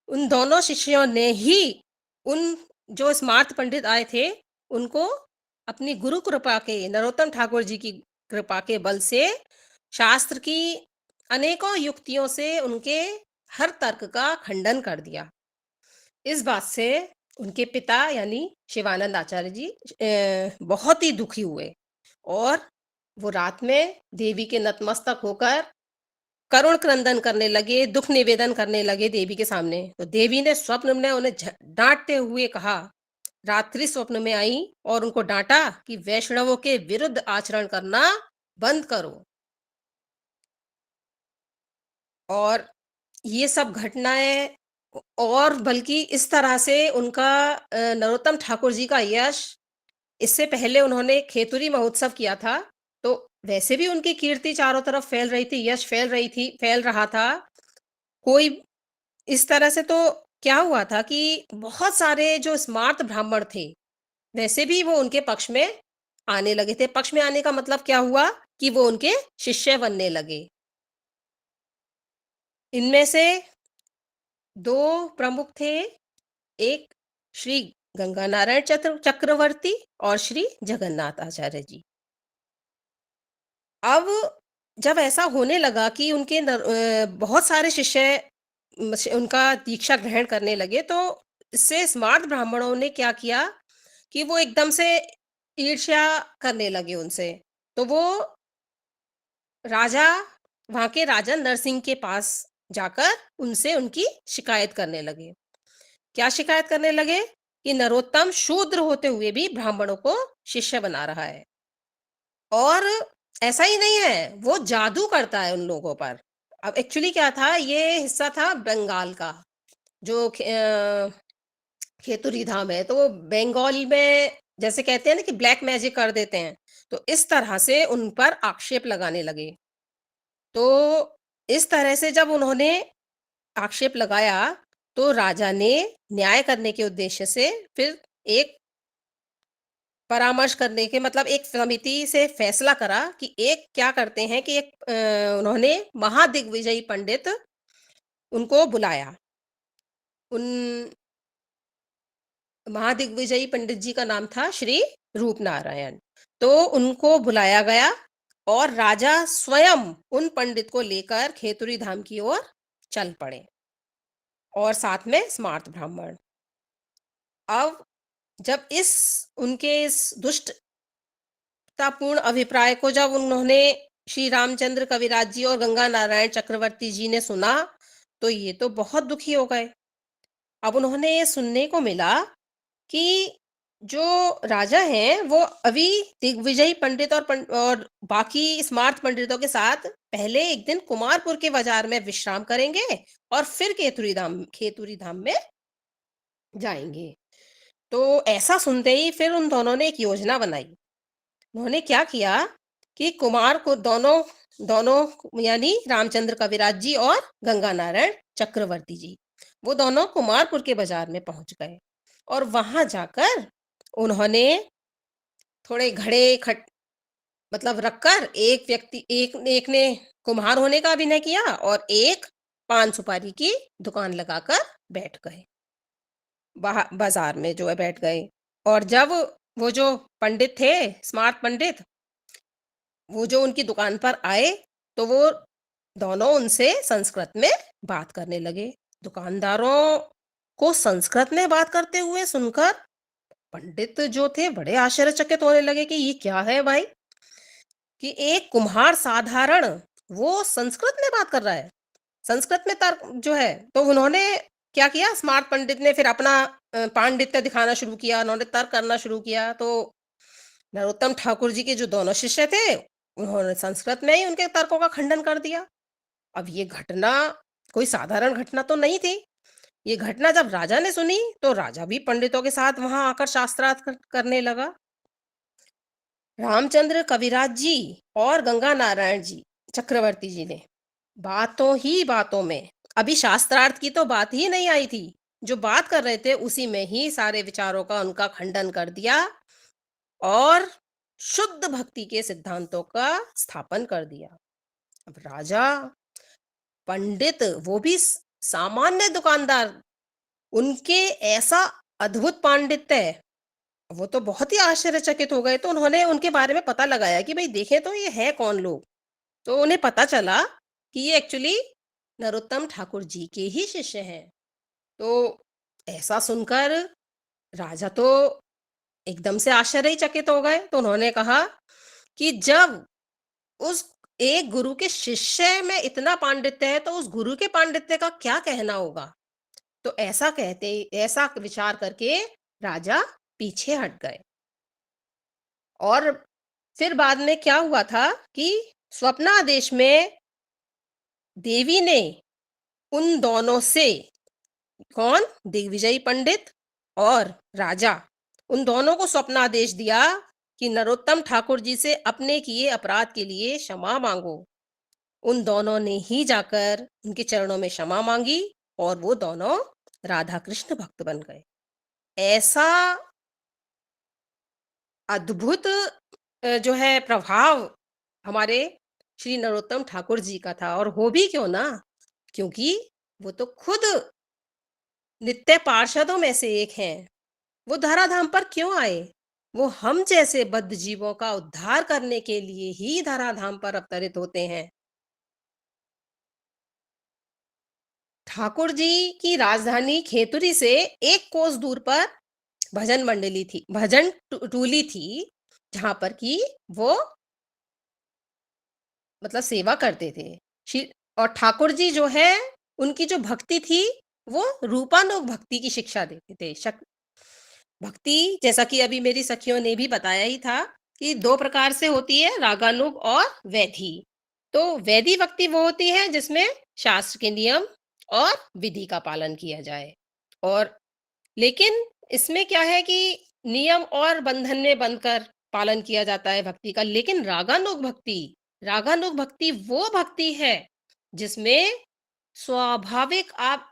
उन दोनों शिष्यों ने ही उन जो स्मार्त पंडित आए थे, उनको अपनी गुरु कृपा के नरोत्तम ठाकुर जी की कृपा के बल से शास्त्र की अनेकों युक्तियों से उनके हर तर्क का खंडन कर दिया। इस बात से उनके पिता यानी शिवानंद आचार्य जी बहुत ही दुखी हुए और वो रात में देवी के नतमस्तक होकर करुण क्रंदन करने लगे, दुख निवेदन करने लगे देवी के सामने। तो देवी ने स्वप्न में उन्हें डांटते हुए कहा, रात्रि स्वप्न में आई और उनको डांटा कि वैष्णवों के विरुद्ध आचरण करना बंद करो। और ये सब घटनाएं और बल्कि इस तरह से उनका नरोत्तम ठाकुर जी का यश, इससे पहले उन्होंने खेतुरी महोत्सव किया था, तो वैसे भी उनकी कीर्ति चारों तरफ फैल रही थी, यश फैल रहा था। कोई इस तरह से तो क्या हुआ था कि बहुत सारे जो स्मार्त ब्राह्मण थे, वैसे भी वो उनके पक्ष में आने लगे थे। पक्ष में आने का मतलब क्या हुआ कि वो उनके शिष्य बनने लगे। इनमें से 2 प्रमुख थे, एक श्री गंगानारायण चक्रवर्ती और श्री जगन्नाथ आचार्य जी। अब जब ऐसा होने लगा कि उनके बहुत सारे शिष्य उनका दीक्षा ग्रहण करने लगे, तो इससे स्मार्त ब्राह्मणों ने क्या किया कि वो एकदम से ईर्ष्या करने लगे उनसे। तो वो राजा वहाँ के राजा नरसिंह के पास जाकर उनसे उनकी शिकायत करने लगे। क्या शिकायत करने लगे कि नरोत्तम शूद्र होते हुए भी ब्राह्मणों को शिष्य बना रहा है और ऐसा ही नहीं है, वो जादू करता है उन लोगों पर। अब एक्चुअली क्या था, ये हिस्सा था बंगाल का, जो खेतुरी धाम है, तो वो बंगाल में जैसे कहते हैं ना कि ब्लैक मैजिक कर देते हैं, तो इस तरह से उन पर आक्षेप लगाने लगे। तो इस तरह से जब उन्होंने आक्षेप लगाया, तो राजा ने न्याय करने के उद्देश्य से फिर एक परामर्श करने के मतलब एक समिति से फैसला करा कि एक क्या करते हैं कि उन्होंने महादिग्विजयी पंडित उनको बुलाया। उन महादिग्विजयी पंडित जी का नाम था श्री रूपनारायण। तो उनको बुलाया गया और राजा स्वयं उन पंडित को लेकर खेतुरी धाम की ओर चल पड़े और साथ में स्मार्त ब्राह्मण। अब जब उनके इस दुष्टतापूर्ण अभिप्राय को जब उन्होंने श्री रामचंद्र कविराज जी और गंगा नारायण चक्रवर्ती जी ने सुना, तो ये तो बहुत दुखी हो गए। अब उन्होंने ये सुनने को मिला कि जो राजा हैं वो अभी दिग्विजयी पंडित और बाकी स्मार्त पंडितों के साथ पहले एक दिन कुमारपुर के बाजार में विश्राम करेंगे और फिर खेतुरी धाम में जाएंगे। तो ऐसा सुनते ही फिर उन दोनों ने एक योजना बनाई। उन्होंने क्या किया कि कुमार को दोनों यानी रामचंद्र कविराज जी और गंगा नारायण चक्रवर्ती जी, वो दोनों कुमारपुर के बाजार में पहुंच गए और वहां जाकर उन्होंने थोड़े घड़े मतलब रखकर एक ने कुम्हार होने का अभिनय किया और एक पान सुपारी की दुकान लगाकर बैठ गए, बाजार में जो है बैठ गए। और जब वो जो पंडित थे, स्मार्ट पंडित, वो जो उनकी दुकान पर आए, तो वो दोनों उनसे संस्कृत में बात करने लगे। दुकानदारों को संस्कृत में बात करते हुए सुनकर पंडित जो थे बड़े आश्चर्यचकित होने लगे कि ये क्या है भाई, कि एक कुम्हार साधारण वो संस्कृत में बात कर रहा है, संस्कृत में तर्क जो है। तो उन्होंने क्या किया, स्मार्ट पंडित ने फिर अपना पांडित्य दिखाना शुरू किया, उन्होंने तर्क करना शुरू किया। तो नरोत्तम ठाकुर जी के जो दोनों शिष्य थे, उन्होंने संस्कृत में ही उनके तर्कों का खंडन कर दिया। अब ये घटना कोई साधारण घटना तो नहीं थी। ये घटना जब राजा ने सुनी तो राजा भी पंडितों के साथ वहां आकर शास्त्रार्थ करने लगा। रामचंद्र कविराज जी और गंगा नारायण जी चक्रवर्ती जी ने बातों ही बातों में, अभी शास्त्रार्थ की तो बात ही नहीं आई थी, जो बात कर रहे थे उसी में ही सारे विचारों का उनका खंडन कर दिया और शुद्ध भक्ति के सिद्धांतों का स्थापन कर दिया। अब राजा, पंडित, वो भी सामान्य दुकानदार, उनके ऐसा अद्भुत पांडित्य, वो तो बहुत ही आश्चर्यचकित हो गए। तो उन्होंने उनके बारे में पता लगाया कि भाई देखें तो ये है कौन लोग। तो उन्हें पता चला कि ये एक्चुअली नरोत्तम ठाकुर जी के ही शिष्य हैं। तो ऐसा सुनकर राजा तो एकदम से आश्चर्यचकित हो गए। तो उन्होंने कहा कि जब उस एक गुरु के शिष्य में इतना पांडित्य है तो उस गुरु के पांडित्य का क्या कहना होगा। तो ऐसा विचार करके राजा पीछे हट गए। और फिर बाद में क्या हुआ था कि स्वप्नादेश में देवी ने उन दोनों से, कौन, दिग्विजयी पंडित और राजा, उन दोनों को स्वप्नादेश दिया कि नरोत्तम ठाकुर जी से अपने किए अपराध के लिए क्षमा मांगो। उन दोनों ने ही जाकर उनके चरणों में क्षमा मांगी और वो दोनों राधा कृष्ण भक्त बन गए। ऐसा अद्भुत जो है प्रभाव हमारे श्री नरोत्तम ठाकुर जी का था। और हो भी क्यों ना, क्योंकि वो तो खुद नित्य पार्षदों में से एक हैं। वो धराधाम पर क्यों आए? वो हम जैसे बद्ध जीवों का उद्धार करने के लिए ही धराधाम पर अवतरित होते हैं। ठाकुर जी की राजधानी खेतुरी से 1 कोस दूर पर भजन मंडली थी, भजन टूली थी, जहां पर कि वो मतलब सेवा करते थे। और ठाकुर जी जो है, उनकी जो भक्ति थी वो रूपानुग भक्ति की शिक्षा देते थे। भक्ति, जैसा कि अभी मेरी सखियों ने भी बताया ही था कि 2 प्रकार से होती है, रागानुग और वैधी। तो वैधी भक्ति वो होती है जिसमें शास्त्र के नियम और विधि का पालन किया जाए। और लेकिन इसमें क्या है कि नियम और बंधन में बंधकर पालन किया जाता है भक्ति का। लेकिन रागानुग भक्ति वो भक्ति है जिसमें स्वाभाविक आप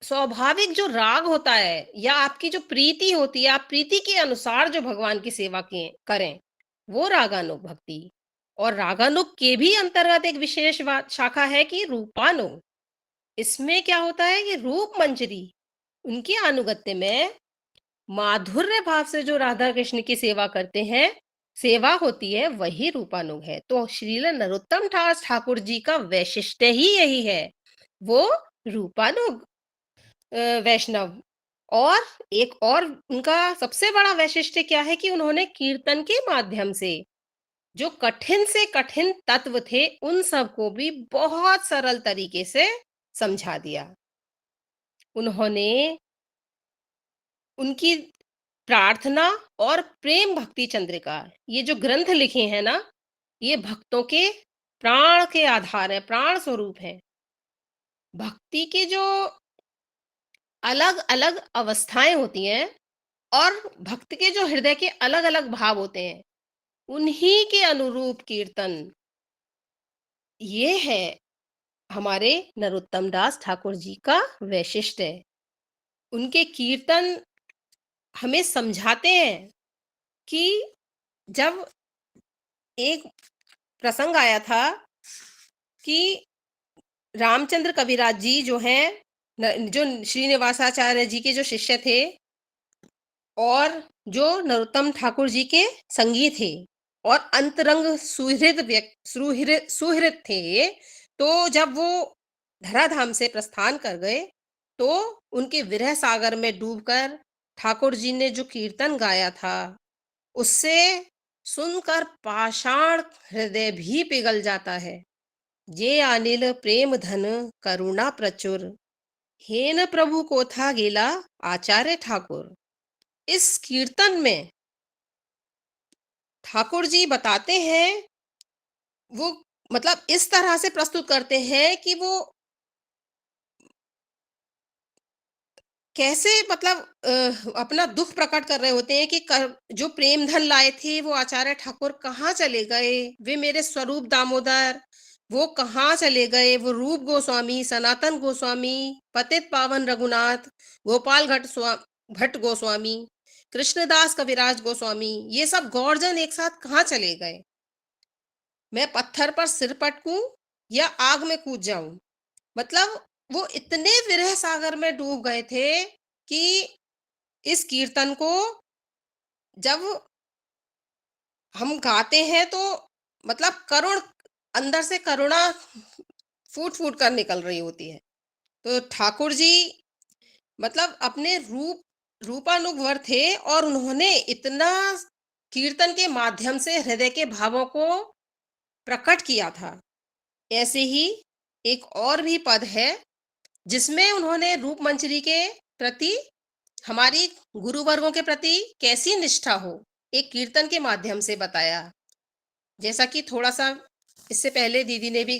स्वाभाविक जो राग होता है या आपकी जो प्रीति होती है, आप प्रीति के अनुसार जो भगवान की सेवा करें, वो रागानुग भक्ति। और रागानुग के भी अंतर्गत एक विशेष शाखा है कि रूपानुग। इसमें क्या होता है कि रूप मंजरी, उनके अनुगत्य में माधुर्य भाव से जो राधा कृष्ण की सेवा करते हैं, सेवा होती है, वही रूपानुग है। तो श्रील नरोत्तम दास ठाकुर जी का वैशिष्ट्य ही यही है, वो रूपानुग वैष्णव। और एक और उनका सबसे बड़ा वैशिष्ट्य क्या है कि उन्होंने कीर्तन के माध्यम से जो कठिन से कठिन तत्व थे उन सबको भी बहुत सरल तरीके से समझा दिया। उन्होंने उनकी प्रार्थना और प्रेम भक्ति चंद्रिका, ये जो ग्रंथ लिखे हैं ना, ये भक्तों के प्राण के आधार है, प्राण स्वरूप है। भक्ति के जो अलग अलग अवस्थाएं होती हैं और भक्त के जो हृदय के अलग अलग भाव होते हैं, उन्हीं के अनुरूप कीर्तन, ये है हमारे नरोत्तम दास ठाकुर जी का वैशिष्ट है। उनके कीर्तन हमें समझाते हैं कि जब एक प्रसंग आया था कि रामचंद्र कविराज जी जो हैं, जो श्रीनिवासाचार्य जी के जो शिष्य थे और जो नरोत्तम ठाकुर जी के संगी थे और अंतरंग सुहृद थे, तो जब वो धराधाम से प्रस्थान कर गए तो उनके विरह सागर में डूबकर ठाकुर जी ने जो कीर्तन गाया था, उससे सुनकर पाषाण हृदय भी पिघल जाता है। जे अनिल प्रेम धन करुणा प्रचुर, हेन प्रभु को था गेला आचार्य ठाकुर। इस कीर्तन में ठाकुर जी बताते हैं, वो मतलब इस तरह से प्रस्तुत करते हैं कि वो कैसे मतलब अपना दुख प्रकट कर रहे होते हैं कि जो प्रेम धन लाए थे वो आचार्य ठाकुर कहाँ चले गए, वे मेरे स्वरूप दामोदर वो कहाँ चले गए, वो रूप गोस्वामी, सनातन गोस्वामी, पतित पावन रघुनाथ, गोपाल भट्ट गोस्वामी, कृष्णदास कविराज गोस्वामी, ये सब गौरजन एक साथ कहाँ चले गए। मैं पत्थर पर सिर पटकूं या आग में कूद जाऊं। मतलब वो इतने विरह सागर में डूब गए थे कि इस कीर्तन को जब हम गाते हैं तो मतलब करुण अंदर से करुणा फूट फूट कर निकल रही होती है। तो ठाकुर जी मतलब अपने रूपानुगवर थे और उन्होंने इतना कीर्तन के माध्यम से हृदय के भावों को प्रकट किया था। ऐसे ही एक और भी पद है जिसमें उन्होंने रूप मंजरी के प्रति, हमारी गुरुवर्गों के प्रति कैसी निष्ठा हो, एक कीर्तन के माध्यम से बताया। जैसा कि थोड़ा सा इससे पहले दीदी ने भी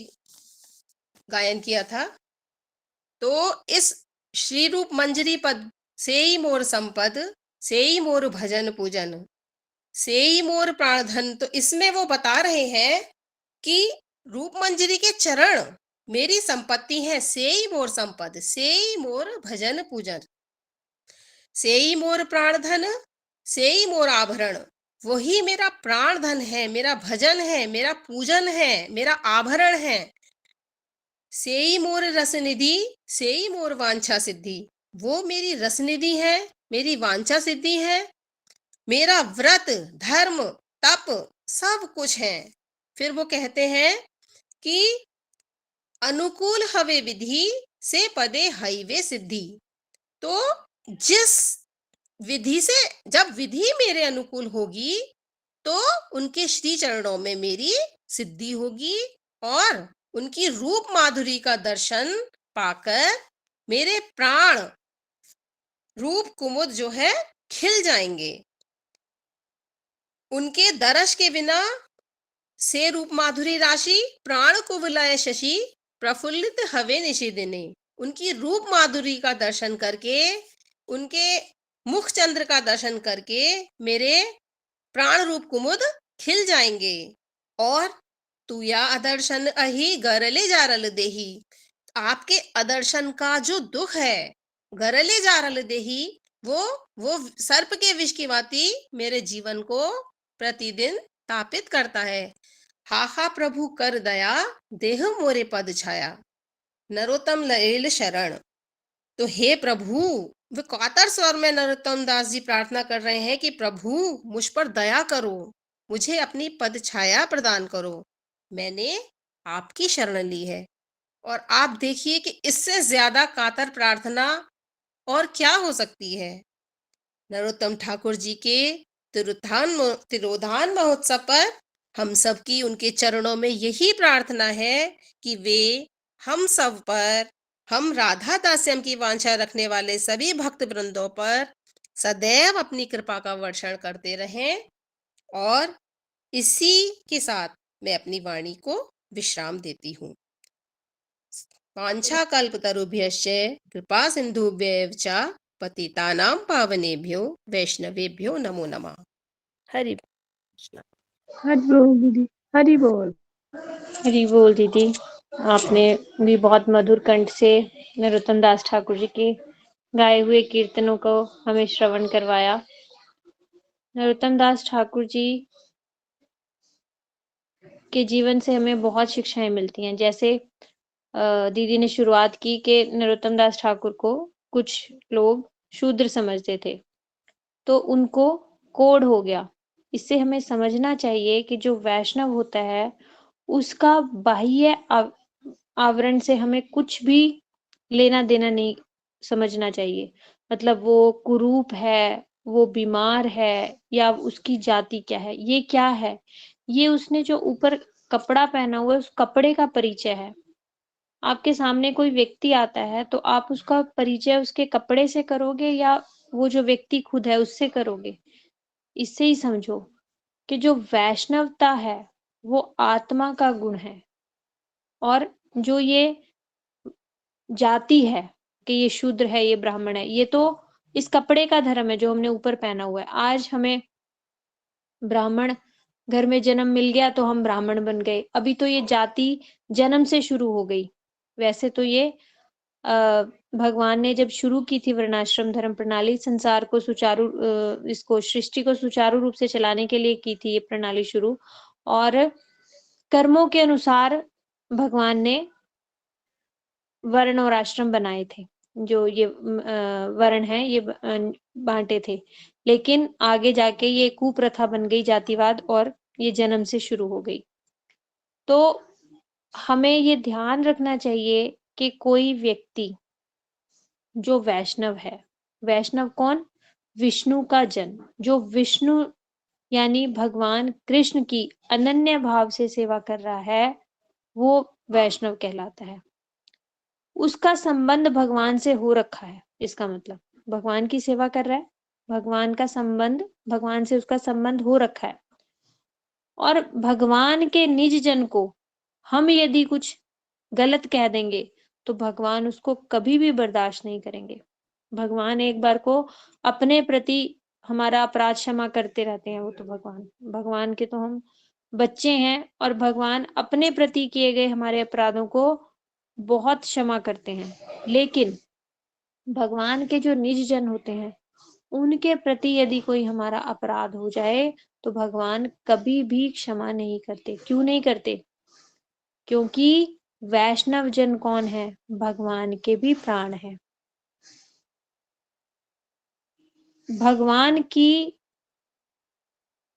गायन किया था। तो इस श्री रूप मंजरी पद से ही मोर संपद, से ही मोर भजन पूजन, से ही मोर प्राणधन। तो इसमें वो बता रहे हैं कि रूप मंजरी के चरण मेरी संपत्ति है, से ही मोर संपद, से ही मोर भजन पूजन, से ही मोर प्राणधन, से ही मोर आभरण। वही मेरा प्राण धन है, मेरा भजन है, मेरा पूजन है, मेरा आभरण है। से ही मोर रस निधि, से ही मोर वांछा सिद्धि। वो मेरी रस निधि है, मेरी वांछा सिद्धि है, मेरा व्रत धर्म तप सब कुछ है। फिर वो कहते हैं कि अनुकूल हवे विधि, से पदे हईवे सिद्धि। तो जिस विधि से, जब विधि मेरे अनुकूल होगी तो उनके श्री चरणों में मेरी सिद्धि होगी और उनकी रूप माधुरी का दर्शन पाकर मेरे प्राण रूप कुमुद जो है खिल जाएंगे। उनके दर्श के बिना से रूप माधुरी राशि प्राण को विलय शशि, प्रफुल्लित हवे निशिदिने। उनकी रूप माधुरी का दर्शन करके, उनके मुख चंद्र का दर्शन करके मेरे प्राण रूप कुमुद खिल जाएंगे। और तू या अदर्शन अहि गरले जारल देही। आपके अदर्शन का जो दुख है, गरले जारल देही, वो सर्प के विष की भांति मेरे जीवन को प्रतिदिन तापित करता है। हा हा प्रभु कर दया, देह मोरे पद छाया, नरोत्तम लैल शरण। तो हे प्रभु, वे कातर स्वर में नरोत्तम दास जी प्रार्थना कर रहे हैं कि प्रभु मुझ पर दया करो, मुझे अपनी पद छाया प्रदान करो। मैंने आपकी शरण ली है। और आप देखिए कि इससे ज्यादा कातर प्रार्थना और क्या हो सकती है। नरोत्तम ठाकुर जी के तिरोधान महोत्सव पर हम सबकी उनके चरणों में यही प्रार्थना है कि वे हम सब पर, हम राधा दास्यम की वांछा रखने वाले सभी भक्त वृंदों पर सदैव अपनी कृपा का वर्षण करते रहें। और इसी के साथ मैं अपनी वाणी को विश्राम देती हूँ। वांछा कल्पतरुभ्यश्च कृपा सिंधुभ्यैव च पतितानां पावनेभ्यो वैष्णवेभ्यो नमो नमः। हरि हरि बोल दीदी, हरि बोल। हरि बोल दीदी। आपने भी बहुत मधुर कंठ से नरोत्तम दास ठाकुर जी के गाए हुए कीर्तनों को हमें श्रवण करवाया। नरोत्तम दास ठाकुर जी के जीवन से हमें बहुत शिक्षाएं मिलती हैं। जैसे दीदी ने शुरुआत की कि नरोत्तम दास ठाकुर को कुछ लोग शूद्र समझते थे, तो उनको कोढ़ हो गया। इससे हमें समझना चाहिए कि जो वैष्णव होता है उसका बाह्य आवरण से हमें कुछ भी लेना देना नहीं समझना चाहिए। मतलब वो कुरूप है, वो बीमार है या उसकी जाति क्या है, ये क्या है, ये उसने जो ऊपर कपड़ा पहना हुआ है उस कपड़े का परिचय है। आपके सामने कोई व्यक्ति आता है तो आप उसका परिचय उसके कपड़े से करोगे या वो जो व्यक्ति खुद है उससे करोगे। इससे ही समझो कि जो वैष्णवता है वो आत्मा का गुण है और जो ये जाति है कि ये शूद्र है, ये ब्राह्मण है। ये तो इस कपड़े का धर्म है जो हमने ऊपर पहना हुआ है। आज हमें ब्राह्मण घर में जन्म मिल गया तो हम ब्राह्मण बन गए। अभी तो ये जाति जन्म से शुरू हो गई। वैसे तो ये भगवान ने जब शुरू की थी वर्णाश्रम धर्म प्रणाली, संसार को इसको सृष्टि को सुचारू रूप से चलाने के लिए की थी ये प्रणाली शुरू। और कर्मों के अनुसार भगवान ने वर्ण और आश्रम बनाए थे। जो ये वर्ण है ये बांटे थे। लेकिन आगे जाके ये कुप्रथा बन गई, जातिवाद, और ये जन्म से शुरू हो गई। तो हमें ये ध्यान रखना चाहिए कि कोई व्यक्ति जो वैष्णव है, वैष्णव कौन? विष्णु का जन, जो विष्णु यानी भगवान कृष्ण की अनन्य भाव से सेवा कर रहा है, वो वैष्णव कहलाता है। उसका संबंध भगवान से हो रखा है। इसका मतलब भगवान की सेवा कर रहा है, भगवान का संबंध, भगवान से उसका संबंध हो रखा है। और भगवान के निज जन को हम यदि कुछ गलत कह देंगे तो भगवान उसको कभी भी बर्दाश्त नहीं करेंगे। भगवान एक बार को अपने प्रति हमारा अपराध क्षमा करते रहते हैं। वो तो भगवान के तो हम बच्चे हैं, और भगवान अपने प्रति किए गए हमारे अपराधों को बहुत क्षमा करते हैं। लेकिन भगवान के जो निज जन होते हैं, उनके प्रति यदि कोई हमारा अपराध हो जाए तो भगवान कभी भी क्षमा नहीं करते। क्यों नहीं करते? क्योंकि वैष्णव जन कौन है? भगवान के भी प्राण है। भगवान की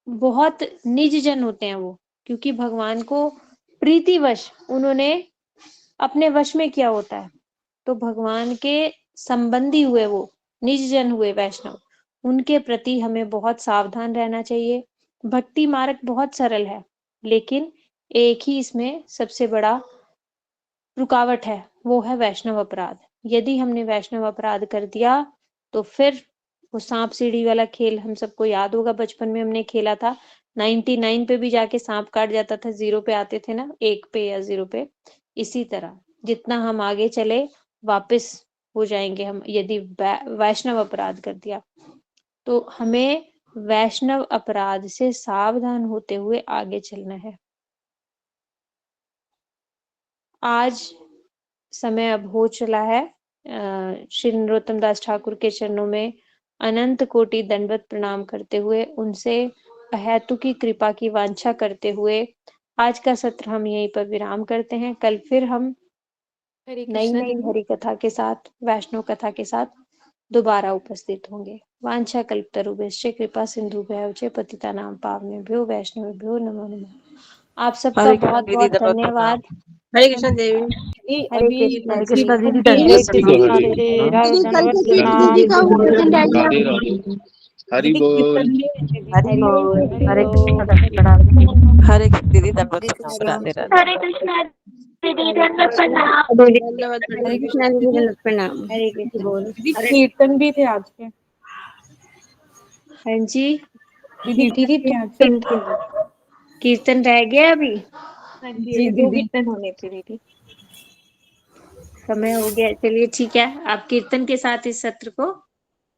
बहुत निज जन होते हैं वो, क्योंकि भगवान को प्रीतिवश उन्होंने अपने वश में किया होता है। तो भगवान के संबंधी हुए, वो निज जन हुए वैष्णव, उनके प्रति हमें बहुत सावधान रहना चाहिए। भक्ति मार्ग बहुत सरल है, लेकिन एक ही इसमें सबसे बड़ा रुकावट है, वो है वैष्णव अपराध। यदि हमने वैष्णव अपराध कर दिया तो फिर वो सांप सीढ़ी वाला खेल हम सबको याद होगा, बचपन में हमने खेला था। 99 पे भी जाके सांप काट जाता था, 0 पे आते थे ना, 1 पे या 0 पे। इसी तरह जितना हम आगे चले वापस हो जाएंगे हम, यदि वैष्णव अपराध कर दिया। तो हमें वैष्णव अपराध से सावधान होते हुए आगे चलना है। आज समय अब हो चला है। श्री नरोत्तम दास ठाकुर के चरणों में अनंत कोटि दंडवत प्रणाम करते हुए, उनसे अहेतु की कृपा की वांछा करते हुए आज का सत्र हम यहीं पर विराम करते हैं। कल फिर हम हरे नई कृष्णा नई दीदी। हरि कथा के साथ, वैष्णव कथा के साथ दोबारा उपस्थित होंगे। वांछा कल्पतरुभ्यश्च कृपा सिंधुभ्यः च पतितानां पावनेभ्यो वैष्णवेभ्यो नमो नमः। आप सबका हरे बहुत कृष्ण बहुत दीदी, दंडवत धन्यवाद। हरे कृष्ण देवी। हरे अभी कृष्णा हरे जी। कृष्णा दीदी, हरे दंडवत कृष्णा प्रणाम। हरे हरे कृष्णा। राम, दीदी कल दंडवत से कृष्ण प्रणाम। जी का भोजन रह गया। राधे राधे। हरि दीदी बोल। कीर्तन भी है दीदी। हरि हरि बोल। बोल, हरि हरे कृष्णा बोल, दंडवत हरि प्रणाम। बोल। हरे कृष्ण दीदी, दंडवत हरे प्रणाम। कृष्णा। राधे राधे। हरे कृष्णा दीदी हरे धन्यवाद कृष्णा, प्रणाम। धन्यवाद हरे प्रणाम। कृष्णा दीदी दीदी धन्यवाद प्रणाम। हरे कृष्णा। बोल। दीदी कीर्तन भी थे आज के। हाँ जी, दीदी दीदी कीर्तन दो थे आज। कीर्तन थे। कीर्तन रह गया अभी। हाँ जी, जी अभी 2 दीदी। कीर्तन होने थे दीदी। समय हो गया, चलिए ठीक है, आप कीर्तन के साथ इस सत्र को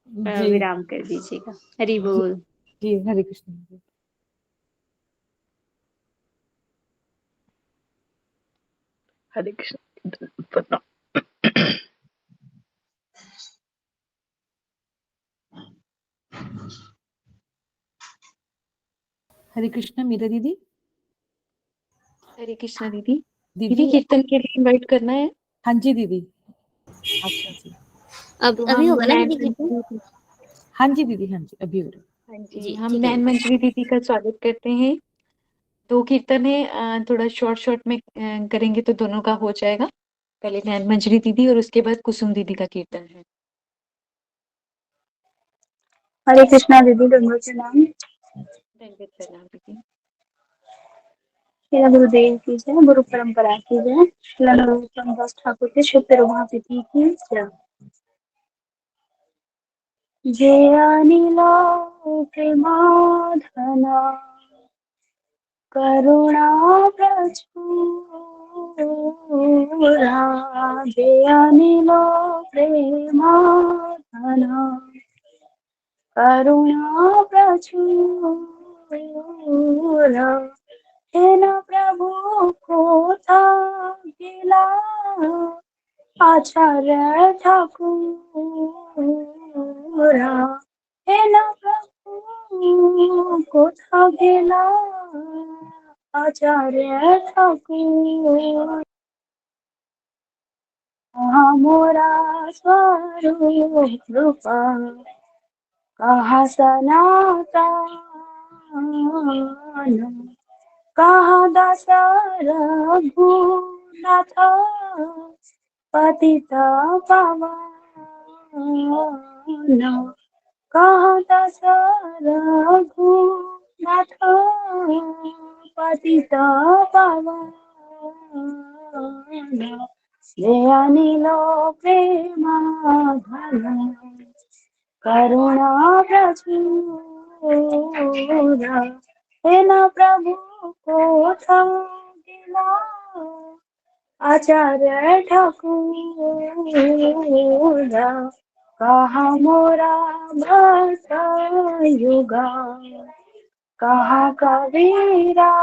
जी विराम कर दीजिएगा। हरि जी बोल। जी, हरे कृष्ण दीदी। हरे कृष्ण। हरे कृष्ण मीरा दीदी। हरे कृष्णा दीदी। दीदी दीदी कीर्तन के लिए इनवाइट करना है हाँ जी दीदी। अच्छा जी। अब तो अभी हम होगा ना नैन दीदी कीर्तन? मंजरी। हाँ जी दीदी, हाँ जी, अभी हो रहा हाँ जी, जी हम ठीक है नैन मंजरी दीदी का स्वागत करते हैं। 2 कीर्तन है, थोड़ा शॉर्ट में करेंगे तो दोनों का हो जाएगा। पहले नैन मंजरी दीदी और उसके बाद कुसुम दीदी का कीर्तन है। हरे कृष्णा दीदी धन्यवाद प्रणाम। दंडवत प्रणाम दीदी। श्री गुरुदेव की जय, गुरु परंपरा की जय, श्री नरोत्तम दास ठाकुर के शुभ तिथि की जय। जय अनिला प्रेमाधना करुणा प्रचुर राधे अनिल प्रेम धन करुणा प्रचुर हेन प्रभु कोथा गिला आचार्य ठाकुर हेन प्रभु कोथा गिला आचार्य ठाकुर मोरा स्वरूप रूपा कहा सनातन कहा दास रघुनाथ पतित पावन कहा दास रघुनाथ पतित पावन जय अनिल प्रेम धन करुणा प्रचुर हेन प्रभु कोथा गिला आचार्य ठाकुर कहा मोरा भक्त युगा कहा कबीरा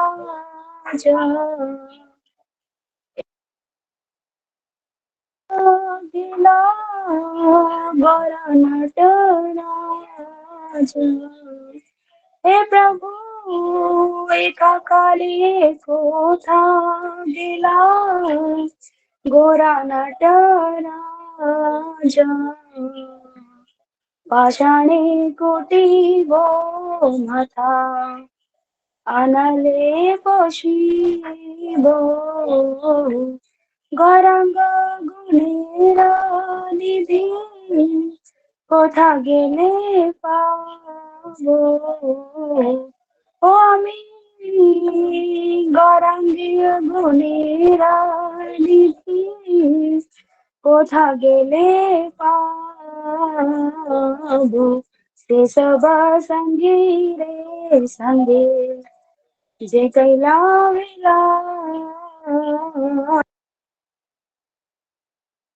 गिला गोरा नटराज हे प्रभु एका काली कोथा गिला गोरा नटराज पाषाणे कोटिवो माथा आनले पोषिबो गौरांग गुणेर निधि कोथा गेले पाबो ও আমি গৌরাঙ্গীয় গুণের নিধি কোথা গেলে পাবো সেসব সঙ্গী রে সঙ্গে যে কৈলা বেলা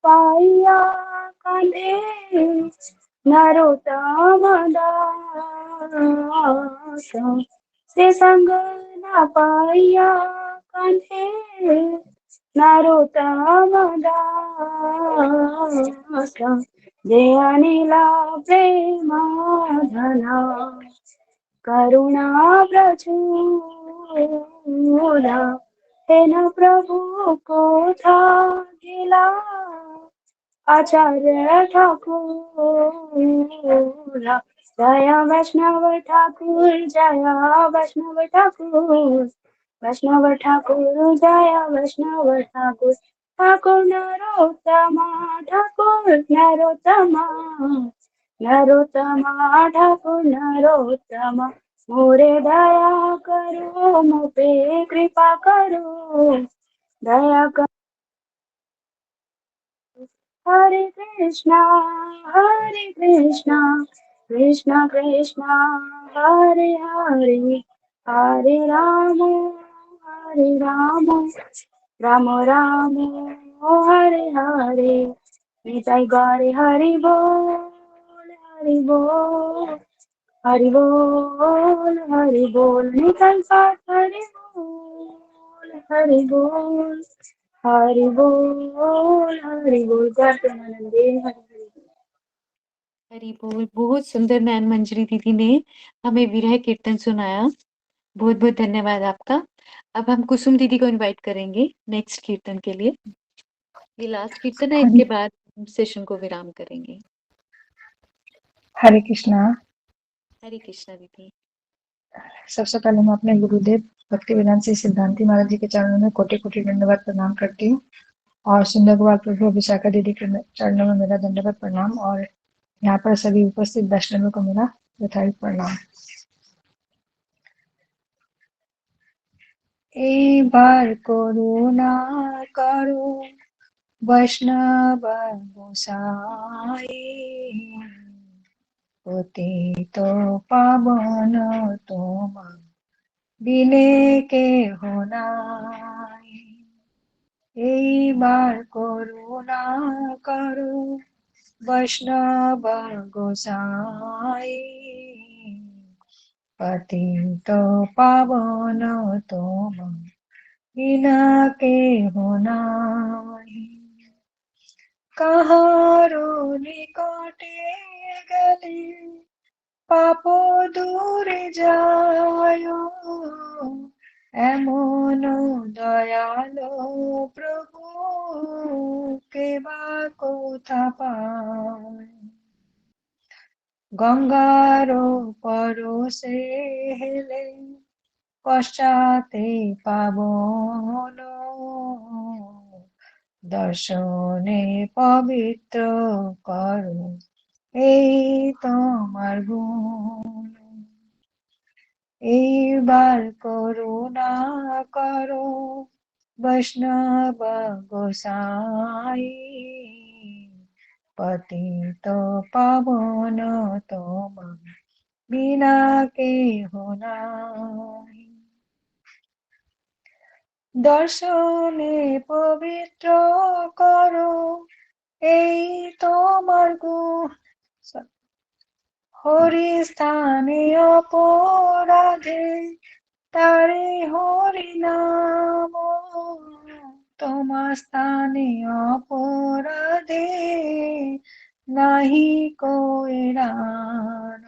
पाइया कांधे नरोत्तम दास से संग न पाइया कांधे नरोत्तम दास जय अनिला प्रेम धना करुणा प्रचुर हेन प्रभु कोथा गिला आचार्य ठाकुर जय वैष्णव ठाकुर जय वैष्णव ठाकुर वैष्णव ठाकुर जय वैष्णव ठाकुर ठाकुर नरोत्तमा ठाकुर नरोत्तमा नरोत्तमा ठाकुर नरोत्तमा मोरे दया करो मो पे कृपा करो दया करो हरे कृष्णा कृष्णा कृष्णा हरे हरे हरे राम राम राम हरे हरे निताई गौरे हरि बोल हरि बोल निताई पाठ हरि बोल हरि बोल करते नंदे हरि बोल। बहुत सुंदर नैन मंजरी दीदी ने हमें विरह कीर्तन सुनाया। बहुत बहुत धन्यवाद आपका। अब हम कुसुम दीदी को इनवाइट करेंगे नेक्स्ट कीर्तन के लिए। ये लास्ट कीर्तन है, इसके बाद सेशन को विराम करेंगे। हरे कृष्णा। हरे कृष्णा दीदी। सबसे पहले मैं अपने गुरुदेव भक्ति वेदांत श्री सिद्धांति महाराज जी के चरणों में कोटि कोटि दंडवत प्रणाम करती हूँ और सुंदर गोपाल प्रभु विशाखा दीदी के चरणों में मेरा दंडवत प्रणाम और यहाँ पर सभी उपस्थित वैष्णवों को मेरा यथार्थ प्रणाम। एक बार करुणा करो वैष्णव गोसाई होते तो पावन तुम बिने के होना এইবার করুণা করো বৈষ্ণব গোসাই পতিত পাবন তোম বিনা কেহ নাই কাহারো নিকটে গেলে পাপ দূরে যায় এমন দয়ালো প্রভু কেবা কোথা পায় গঙ্গার পরশে হেলে পশ্চাতে পাবন দর্শনে পবিত্র করো এই তোমার গুণ এইবার করুণা করো বৈষ্ণব গোসাই পতিত পাবন তোমার বিনা কেহ নাই দর্শনে পবিত্র করো এই তোমার গুণ হরি স্থানে অপরাধে তারে হরি নাম তোমার স্থানে অপরাধে নাহি কইরান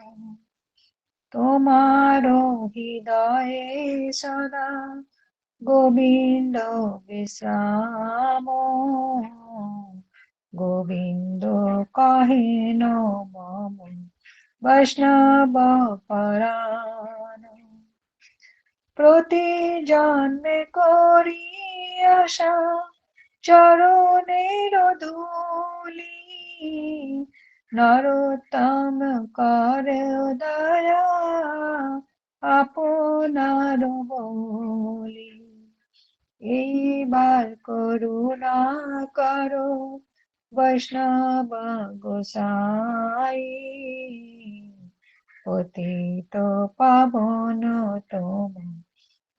তোমার হৃদয়ে সদা গোবিন্দ বিশ্রাম গোবিন্দ কহেন মম বৈষ্ণব পরাণ প্রতি জন্মে করি আশা চরণের ধূলি নরোত্তম করে দয়া আপনার বলি এইবার করুণা করো বৈষ্ণব গোসাই পতিত পাবন তোম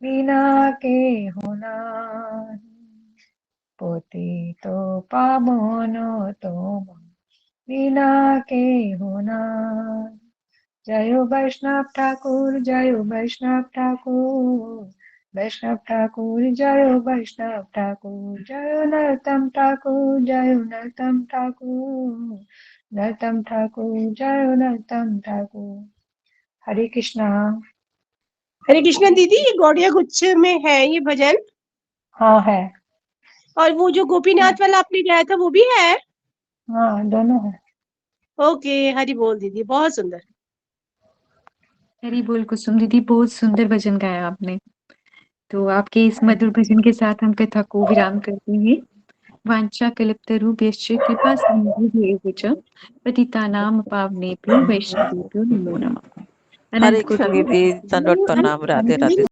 বিনা কেহ নাই পতিত পাবন তোম বিনা কেহ নাই জয় বৈষ্ণব ঠাকুর জয় বৈষ্ণব ঠাকুর বৈষ্ণব ঠাকুর জয় বৈষ্ণব ঠাকুর জয় নরতম ঠাকুর জয় নরতম ঠাকুর नरोत्तम ठाकुर जय नरोत्तम ठाकुर हरे कृष्णा हरे कृष्णा दीदी, ये गौड़िया गुच्छ में है ये भजन? हाँ है। और वो जो गोपीनाथ वाला आपने गाया था वो भी है? हाँ दोनों है। ओके, हरि बोल दीदी, बहुत सुंदर। हरी बोल कुसुम दीदी, बहुत सुंदर भजन गाया आपने। तो आपके इस मधुर भजन के साथ हम कथा को विराम करते हैं। वांछा कल्पतरुभ्यश्च कृपा सिन्धुभ्येव च पतितानां पावनेभ्यो वैष्णवेभ्यो नमो नमः। हरे कृष्ण दीदी, दंडवत प्रणाम, राधे राधे।